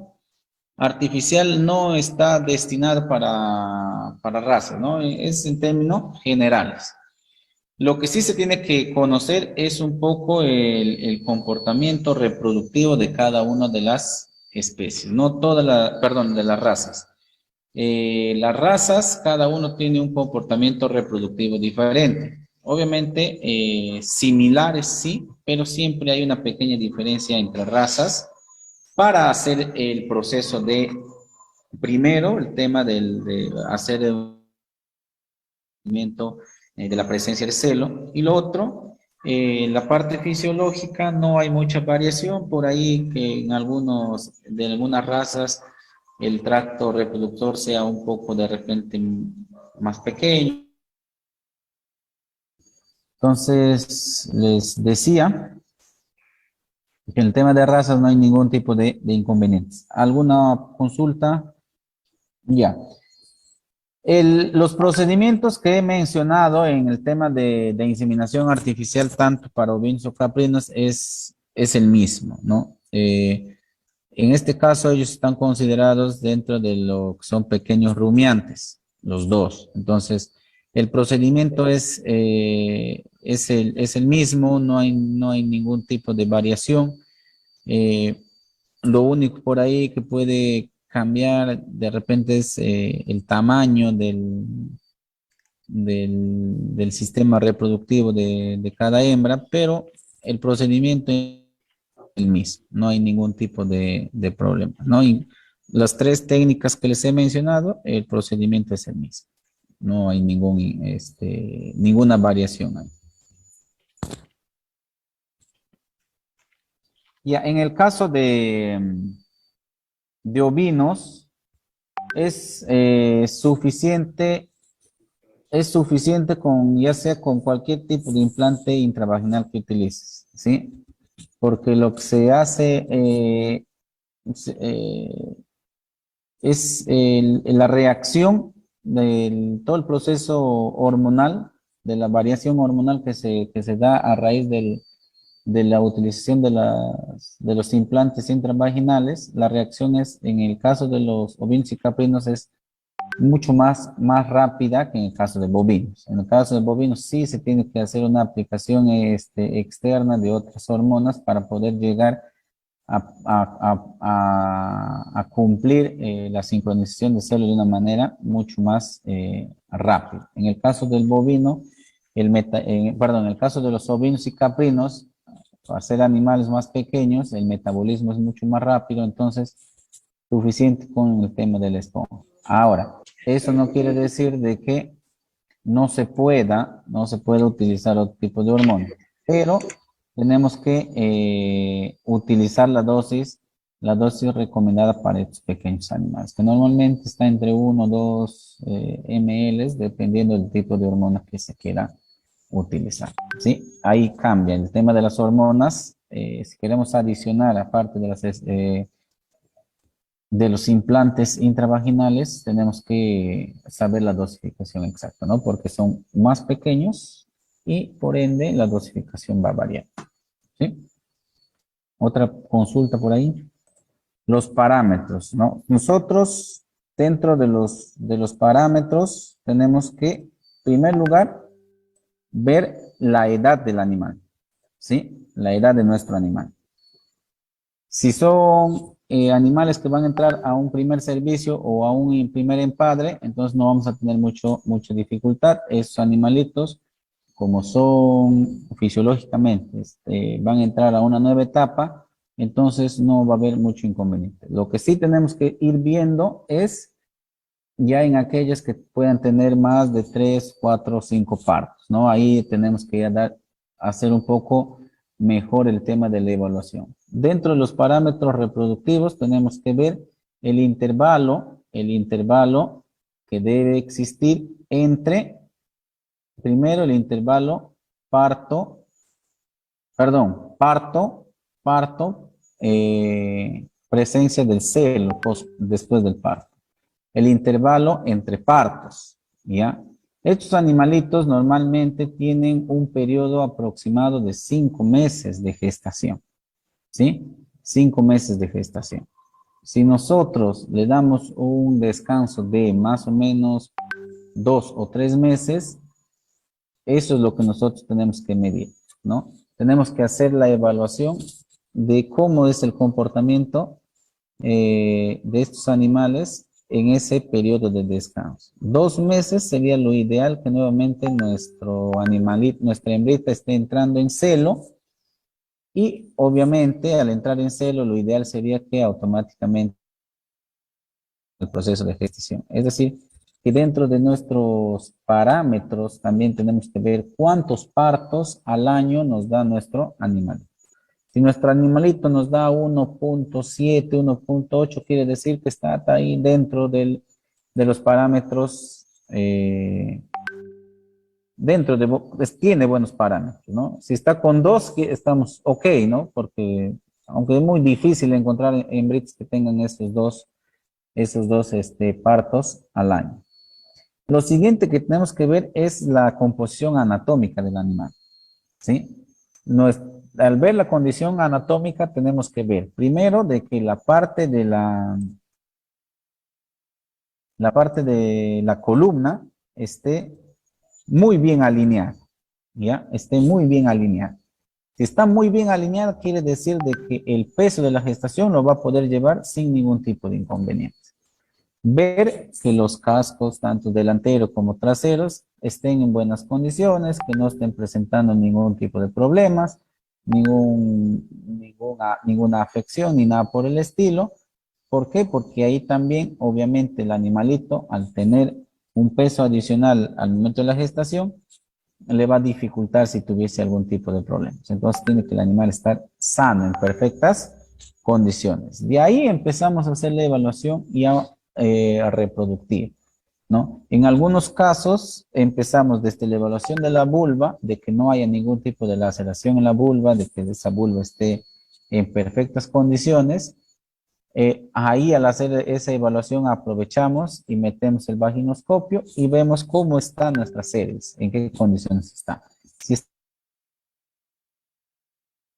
artificial no está destinado para razas, ¿no? Es en términos generales. Lo que sí se tiene que conocer es un poco el comportamiento reproductivo de cada una de las especies, no perdón, de las razas. Las razas, cada uno tiene un comportamiento reproductivo diferente. Obviamente, similares sí, pero siempre hay una pequeña diferencia entre razas para hacer el proceso primero, el tema de hacer el movimiento de la presencia del celo, y lo otro, la parte fisiológica no hay mucha variación, por ahí que de algunas razas el tracto reproductor sea un poco de repente más pequeño. Entonces, les decía que en el tema de razas no hay ningún tipo de inconvenientes. ¿Alguna consulta? Ya. Los procedimientos que he mencionado en el tema de inseminación artificial, tanto para ovinos o caprinos, es el mismo, ¿no? En este caso, ellos están considerados dentro de lo que son pequeños rumiantes, los dos. Entonces, el procedimiento es el mismo, no hay ningún tipo de variación. Lo único por ahí que puede cambiar de repente es el tamaño del sistema reproductivo de cada hembra, pero el procedimiento es el mismo, no hay ningún tipo de problema, ¿no? Y las 3 técnicas que les he mencionado, el procedimiento es el mismo, no hay ninguna variación ahí. Ya, en el caso de ovinos, es suficiente ya sea con cualquier tipo de implante intravaginal que utilices, ¿sí? Porque lo que se hace es la reacción de todo el proceso hormonal, de la variación hormonal que se da a raíz de la utilización de los implantes intravaginales. La reacción es, en el caso de los ovinos y caprinos, es mucho más rápida que en el caso de bovinos. En el caso de bovinos sí se tiene que hacer una aplicación externa de otras hormonas para poder llegar a cumplir la sincronización de células de una manera mucho más rápida. En el caso del bovino, en el caso de los ovinos y caprinos, al ser animales más pequeños, el metabolismo es mucho más rápido, entonces suficiente con el tema de la esponja. Ahora, eso no quiere decir de que no se pueda utilizar otro tipo de hormona, pero tenemos que utilizar la dosis recomendada para estos pequeños animales, que normalmente está entre 1 o 2 ml, dependiendo del tipo de hormona que se quiera utilizar, ¿sí? Ahí cambia el tema de las hormonas. Si queremos adicionar, aparte de los implantes intravaginales, tenemos que saber la dosificación exacta, ¿no? Porque son más pequeños y por ende la dosificación va a variar, ¿sí? Otra consulta por ahí. Los parámetros, ¿no? Nosotros, dentro de los parámetros, tenemos que, en primer lugar, ver la edad del animal, ¿sí? La edad de nuestro animal. Si son animales que van a entrar a un primer servicio o a un primer empadre, entonces no vamos a tener mucha dificultad. Esos animalitos como son fisiológicamente, van a entrar a una nueva etapa, entonces no va a haber mucho inconveniente. Lo que sí tenemos que ir viendo es ya en aquellas que puedan tener más de 3, 4, 5 partos, ¿no? Ahí tenemos que hacer un poco mejor el tema de la evaluación. Dentro de los parámetros reproductivos tenemos que ver el intervalo que debe existir entre, primero el intervalo parto, presencia del celo después del parto. El intervalo entre partos, ¿ya? Estos animalitos normalmente tienen un periodo aproximado de 5 meses de gestación, ¿sí? 5 meses de gestación. Si nosotros le damos un descanso de más o menos 2 o 3 meses, eso es lo que nosotros tenemos que medir, ¿no? Tenemos que hacer la evaluación de cómo es el comportamiento de estos animales en ese periodo de descanso. 2 meses sería lo ideal que nuevamente nuestro animalito, nuestra hembrita esté entrando en celo y obviamente al entrar en celo lo ideal sería que automáticamente el proceso de gestación. Es decir, que dentro de nuestros parámetros también tenemos que ver cuántos partos al año nos da nuestro animal. Si nuestro animalito nos da 1.7, 1.8, quiere decir que está ahí dentro de los parámetros, tiene buenos parámetros, ¿no? Si está con 2, estamos ok, ¿no? Porque aunque es muy difícil encontrar hembritas que tengan esos dos partos al año. Lo siguiente que tenemos que ver es la composición anatómica del animal, ¿sí? Al ver la condición anatómica tenemos que ver primero de que la parte de la columna esté muy bien alineada, ¿ya? Esté muy bien alineada. Si está muy bien alineada, quiere decir de que el peso de la gestación lo va a poder llevar sin ningún tipo de inconveniente. Ver que los cascos, tanto delanteros como traseros, estén en buenas condiciones, que no estén presentando ningún tipo de problemas, ninguna afección ni nada por el estilo. ¿Por qué? Porque ahí también, obviamente, el animalito, al tener un peso adicional al momento de la gestación, le va a dificultar si tuviese algún tipo de problemas. Entonces tiene que el animal estar sano, en perfectas condiciones. De ahí empezamos a hacer la evaluación ya reproductiva, ¿no? En algunos casos empezamos desde la evaluación de la vulva, de que no haya ningún tipo de laceración en la vulva, de que esa vulva esté en perfectas condiciones. Ahí al hacer esa evaluación aprovechamos y metemos el vaginoscopio y vemos cómo están nuestras cervix, en qué condiciones están. Si es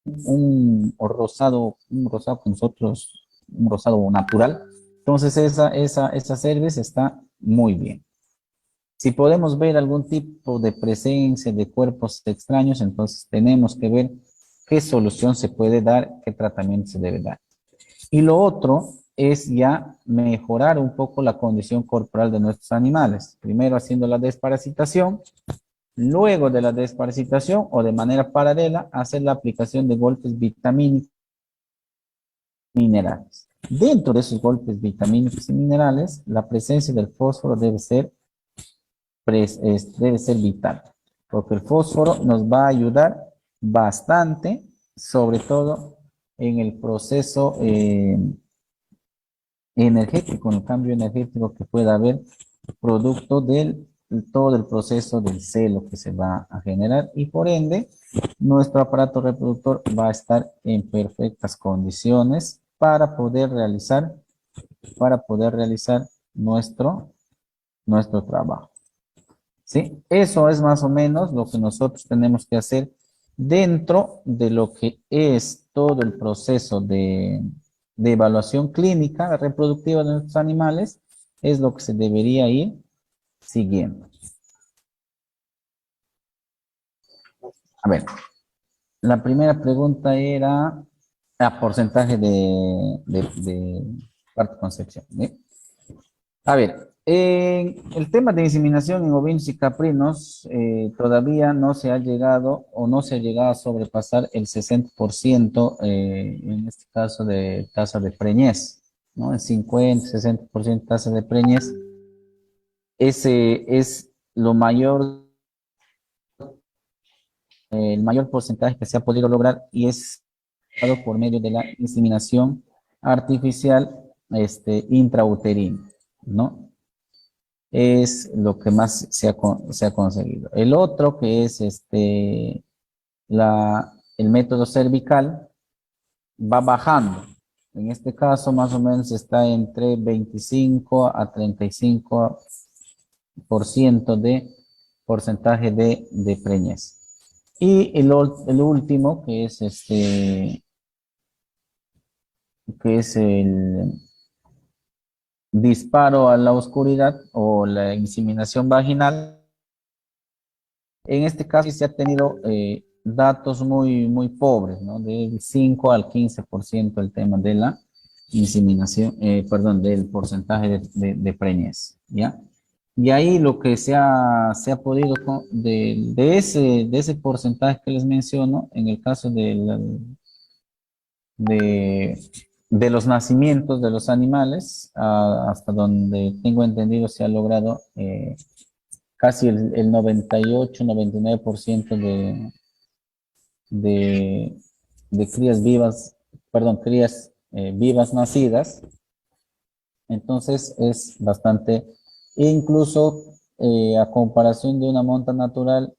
un rosado con nosotros, un rosado natural, entonces esa cervix está muy bien. Si podemos ver algún tipo de presencia de cuerpos extraños, entonces tenemos que ver qué solución se puede dar, qué tratamiento se debe dar. Y lo otro es ya mejorar un poco la condición corporal de nuestros animales. Primero haciendo la desparasitación, luego de la desparasitación o de manera paralela hacer la aplicación de golpes vitamínicos y minerales. Dentro de esos golpes vitamínicos y minerales, la presencia del fósforo debe ser vital, porque el fósforo nos va a ayudar bastante, sobre todo en el proceso energético, en el cambio energético que pueda haber producto del todo el proceso del celo que se va a generar y por ende nuestro aparato reproductor va a estar en perfectas condiciones para poder realizar nuestro trabajo. ¿Sí? Eso es más o menos lo que nosotros tenemos que hacer dentro de lo que es todo el proceso de evaluación clínica reproductiva de nuestros animales, es lo que se debería ir siguiendo. A ver, la primera pregunta era el porcentaje de parto concepción, ¿sí? A ver, El tema de inseminación en ovinos y caprinos todavía no se ha llegado o no se ha llegado a sobrepasar el 60%, en este caso de tasa de preñez, ¿no? El 50-60% tasa de preñez. Ese es lo mayor, el mayor porcentaje que se ha podido lograr y es dado por medio de la inseminación artificial intrauterina, ¿no? Es lo que más se ha conseguido. El otro que es el método cervical va bajando. En este caso más o menos está entre 25 a 35% de porcentaje de preñez. Y el último que es el disparo a la oscuridad o la inseminación vaginal. En este caso sí se ha tenido datos muy pobres, ¿no? Del 5 al 15% el tema de la inseminación, perdón, del porcentaje de preñez, ¿ya? Y ahí lo que se ha podido, de ese porcentaje que les menciono, en el caso de, de los nacimientos de los animales, hasta donde tengo entendido, se ha logrado casi el 98-99% de, de crías vivas, perdón, crías vivas nacidas. Entonces es bastante, incluso a comparación de una monta natural,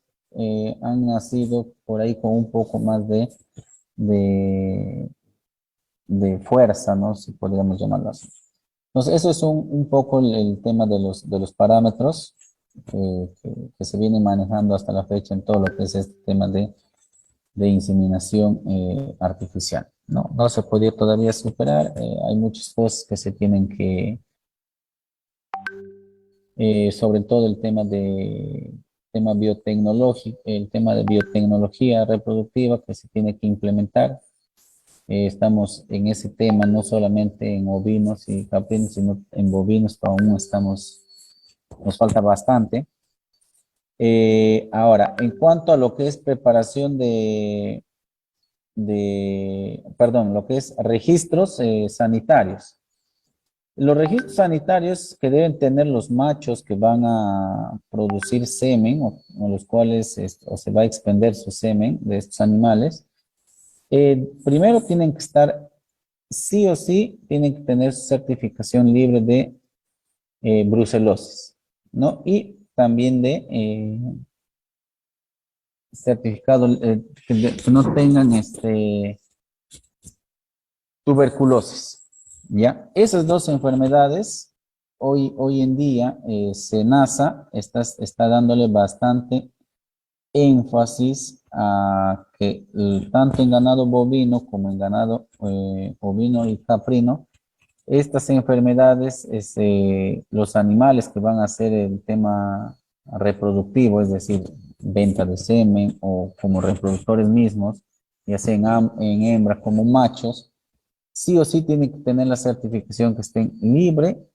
han nacido por ahí con un poco más de, de fuerza, ¿no? Si podríamos llamarlo así. Entonces, eso es un poco el tema de los parámetros que se viene manejando hasta la fecha en todo lo que es este tema de inseminación artificial. No se puede todavía superar, hay muchas cosas que se tienen que, sobre todo tema biotecnológico, el tema de biotecnología reproductiva que se tiene que implementar. Estamos en ese tema, no solamente en ovinos y caprinos, sino en bovinos, que aún nos falta bastante. Ahora, en cuanto a lo que es preparación perdón, lo que es registros sanitarios. Los registros sanitarios que deben tener los machos que van a producir semen o los cuales o se va a expender su semen de estos animales, primero tienen que estar, sí o sí, tienen que tener su certificación libre de brucelosis, ¿no? Y también de certificado que no tengan tuberculosis, ¿ya? Esas dos enfermedades, hoy en día, SENASA está dándole bastante énfasis a que tanto en ganado bovino como en ganado ovino y caprino, estas enfermedades, los animales que van a hacer el tema reproductivo, es decir, venta de semen o como reproductores mismos, ya sea en hembras como machos, sí o sí tienen que tener la certificación que estén libre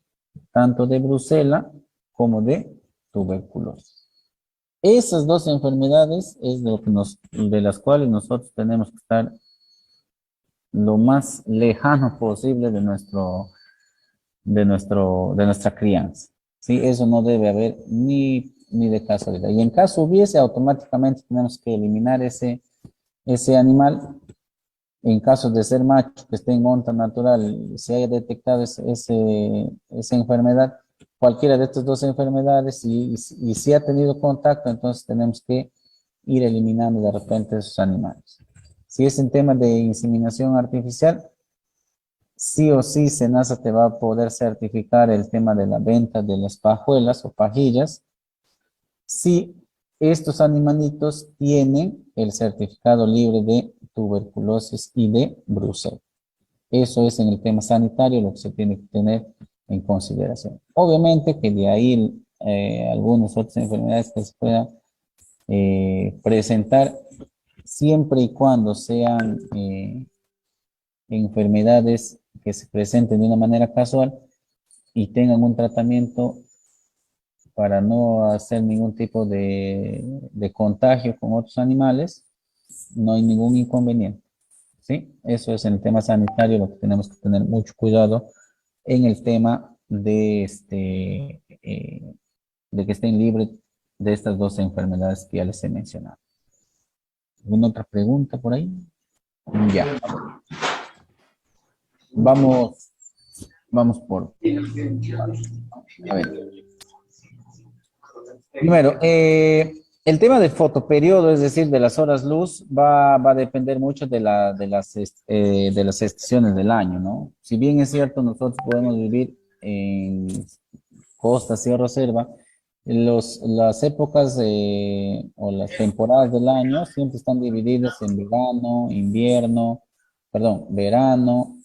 tanto de brucela como de tuberculosis. Esas dos enfermedades es de las cuales nosotros tenemos que estar lo más lejano posible de nuestra crianza. ¿Sí? Eso no debe haber ni de casualidad. Y en caso hubiese, automáticamente tenemos que eliminar ese animal. En caso de ser macho que esté en monta natural, se haya detectado esa enfermedad, cualquiera de estas dos enfermedades, y si ha tenido contacto, entonces tenemos que ir eliminando de repente esos animales. Si es en tema de inseminación artificial, sí o sí SENASA te va a poder certificar el tema de la venta de las pajuelas o pajillas, si estos animalitos tienen el certificado libre de tuberculosis y de brucela. Eso es en el tema sanitario lo que se tiene que tener en consideración. Obviamente que de ahí algunas otras enfermedades que se puedan presentar, siempre y cuando sean enfermedades que se presenten de una manera casual y tengan un tratamiento para no hacer ningún tipo de contagio con otros animales, no hay ningún inconveniente. ¿Sí? Eso es en el tema sanitario lo que tenemos que tener mucho cuidado en el tema de que estén libres de estas dos enfermedades que ya les he mencionado. ¿Alguna otra pregunta por ahí? Ya. Vamos por... A ver. Primero, el tema del fotoperiodo, es decir, de las horas luz, va a depender mucho de las estaciones del año, ¿no? Si bien es cierto, nosotros podemos vivir en costa, sierra, selva, las épocas o las temporadas del año siempre están divididas en verano,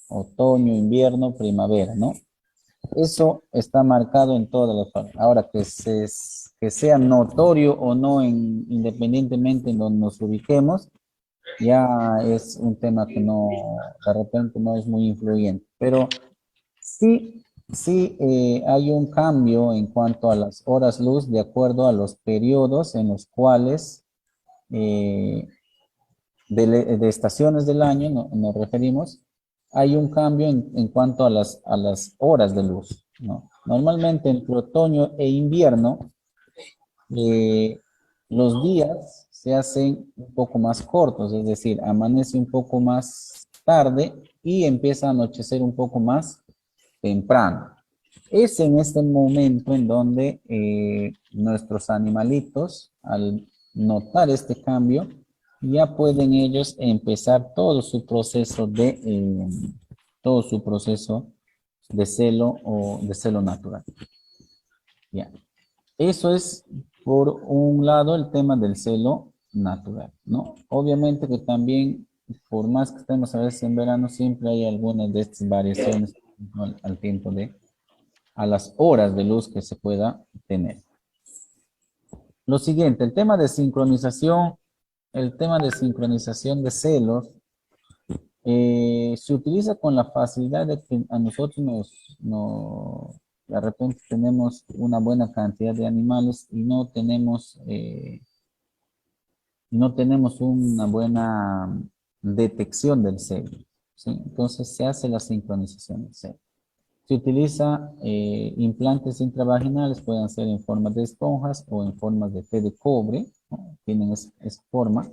otoño, invierno, primavera, ¿no? Eso está marcado en todas las partes. Ahora, que sea notorio o no, independientemente en donde nos ubiquemos, ya es un tema que no, de repente no es muy influyente. Pero sí, hay un cambio en cuanto a las horas luz de acuerdo a los periodos en los cuales eh, de estaciones del año nos referimos, hay un cambio en cuanto a las horas de luz, ¿no? Normalmente entre otoño e invierno, eh, los días se hacen un poco más cortos, es decir, amanece un poco más tarde y empieza a anochecer un poco más temprano. Es en este momento en donde nuestros animalitos, al notar este cambio, ya pueden ellos empezar todo su proceso de celo o de celo natural. Ya. Eso es, por un lado, el tema del celo natural, ¿no? Obviamente que también, por más que estemos a veces en verano, siempre hay algunas de estas variaciones, ¿no? al tiempo a las horas de luz que se pueda tener. Lo siguiente, el tema de sincronización de celos, se utiliza con la facilidad de que a nosotros de repente tenemos una buena cantidad de animales y no tenemos una buena detección del celo, ¿sí? Entonces se hace la sincronización del celo. Se utiliza implantes intravaginales, pueden ser en forma de esponjas o en forma de té de cobre, ¿no? Tienen esa forma.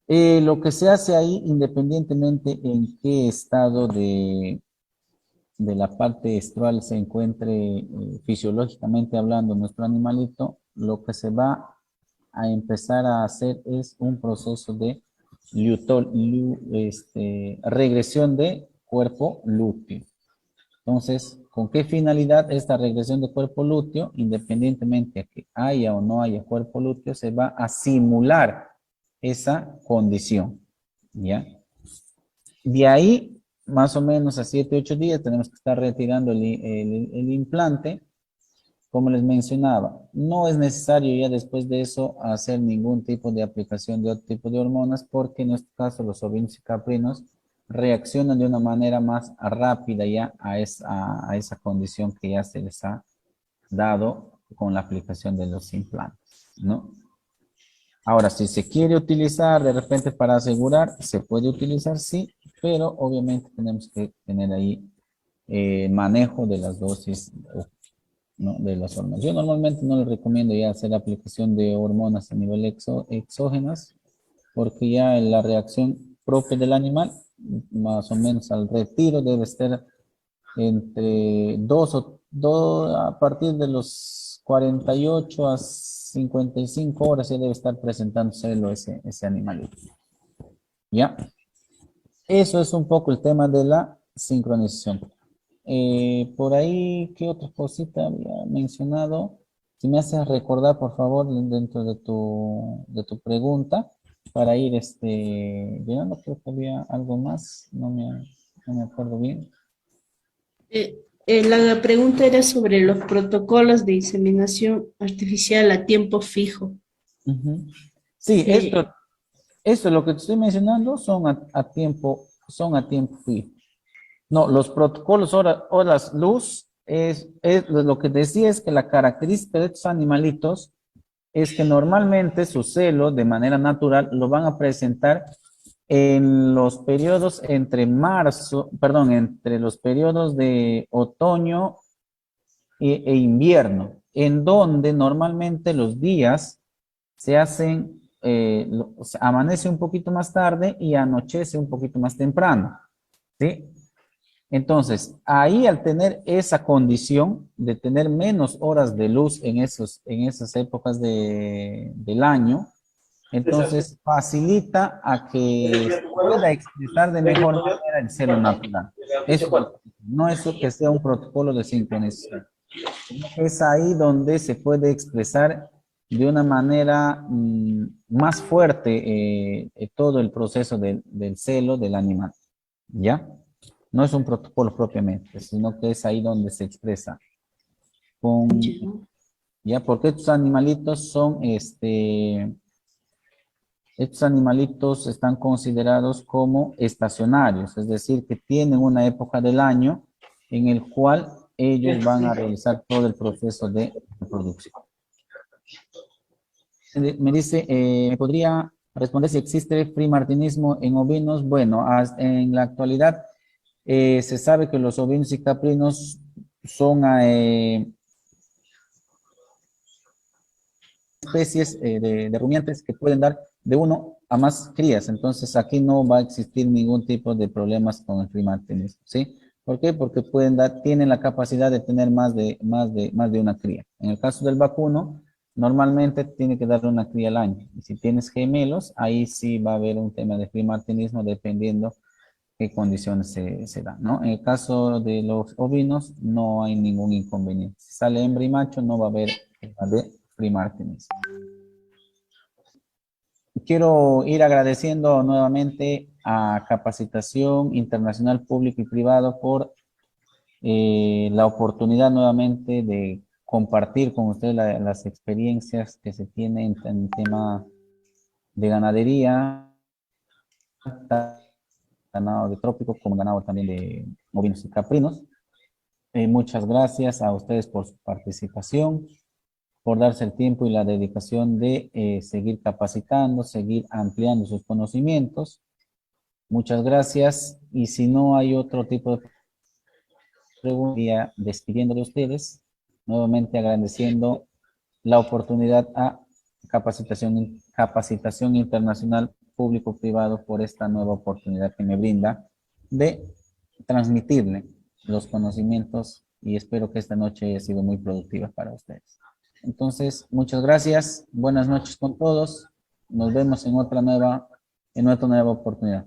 Lo que se hace ahí, independientemente en qué estado de la parte estral se encuentre fisiológicamente hablando nuestro animalito, lo que se va a empezar a hacer es un proceso de regresión de cuerpo lúteo. Entonces, ¿con qué finalidad esta regresión de cuerpo lúteo? Independientemente de que haya o no haya cuerpo lúteo, se va a simular esa condición, ¿ya? De ahí, más o menos a 7, 8 días, tenemos que estar retirando el implante. Como les mencionaba, no es necesario ya después de eso hacer ningún tipo de aplicación de otro tipo de hormonas, porque en este caso los ovinos y caprinos reaccionan de una manera más rápida ya a esa condición que ya se les ha dado con la aplicación de los implantes, ¿no? Ahora, si se quiere utilizar de repente para asegurar, se puede utilizar, sí, pero obviamente tenemos que tener ahí manejo de las dosis, ¿no? De las hormonas. Yo normalmente no les recomiendo ya hacer aplicación de hormonas a nivel exógenas, porque ya la reacción propia del animal, más o menos al retiro, debe estar entre a partir de los 48 a 55 horas ya debe estar presentándose ese animalito. ¿Ya? Eso es un poco el tema de la sincronización. Por ahí, ¿qué otra cosita había mencionado? Si me haces recordar, por favor, dentro de tu pregunta, para ir llenando, creo que había algo más, no me acuerdo bien. La pregunta era sobre los protocolos de inseminación artificial a tiempo fijo. Ujú. Sí, Eh, esto lo que te estoy mencionando son a tiempo fijo. No, los protocolos horas luz Lo que decía es que la característica de estos animalitos es que normalmente su celo de manera natural lo van a presentar en los periodos entre los periodos de otoño e invierno, en donde normalmente los días se hacen, o sea, amanece un poquito más tarde y anochece un poquito más temprano, ¿sí? Entonces, ahí al tener esa condición de tener menos horas de luz en esas épocas del año, entonces facilita a que se pueda expresar de mejor manera el celo natural. Eso no es que sea un protocolo de sincronización. Es ahí donde se puede expresar de una manera más fuerte todo el proceso del celo del animal. ¿Ya? No es un protocolo propiamente, sino que es ahí donde se expresa. Ya. ¿Ya? Porque estos animalitos estos animalitos están considerados como estacionarios, es decir, que tienen una época del año en el cual ellos van a realizar todo el proceso de reproducción. Me dice, ¿me podría responder si existe frimartinismo en ovinos? Bueno, en la actualidad se sabe que los ovinos y caprinos son especies de rumiantes que pueden dar de uno a más crías. Entonces aquí no va a existir ningún tipo de problemas con el frimartinismo, ¿sí? ¿Por qué? Porque tienen la capacidad de tener más de una cría. En el caso del vacuno, normalmente tiene que darle una cría al año. Y si tienes gemelos, ahí sí va a haber un tema de frimartinismo dependiendo qué condiciones se dan, ¿no? En el caso de los ovinos, no hay ningún inconveniente. Si sale hembra y macho, no va a haber tema de frimartinismo. Quiero ir agradeciendo nuevamente a Capacitación Internacional Público y Privado por la oportunidad nuevamente de compartir con ustedes las experiencias que se tienen en tema de ganadería, ganado de trópico como ganado también de bovinos y caprinos. Muchas gracias a ustedes por su participación, por darse el tiempo y la dedicación de seguir capacitando, seguir ampliando sus conocimientos. Muchas gracias. Y si no hay otro tipo de pregunta, despidiendo de ustedes, nuevamente agradeciendo la oportunidad a Capacitación Internacional Público-Privado por esta nueva oportunidad que me brinda de transmitirle los conocimientos y espero que esta noche haya sido muy productiva para ustedes. Entonces, muchas gracias, buenas noches con todos, nos vemos en otra nueva oportunidad.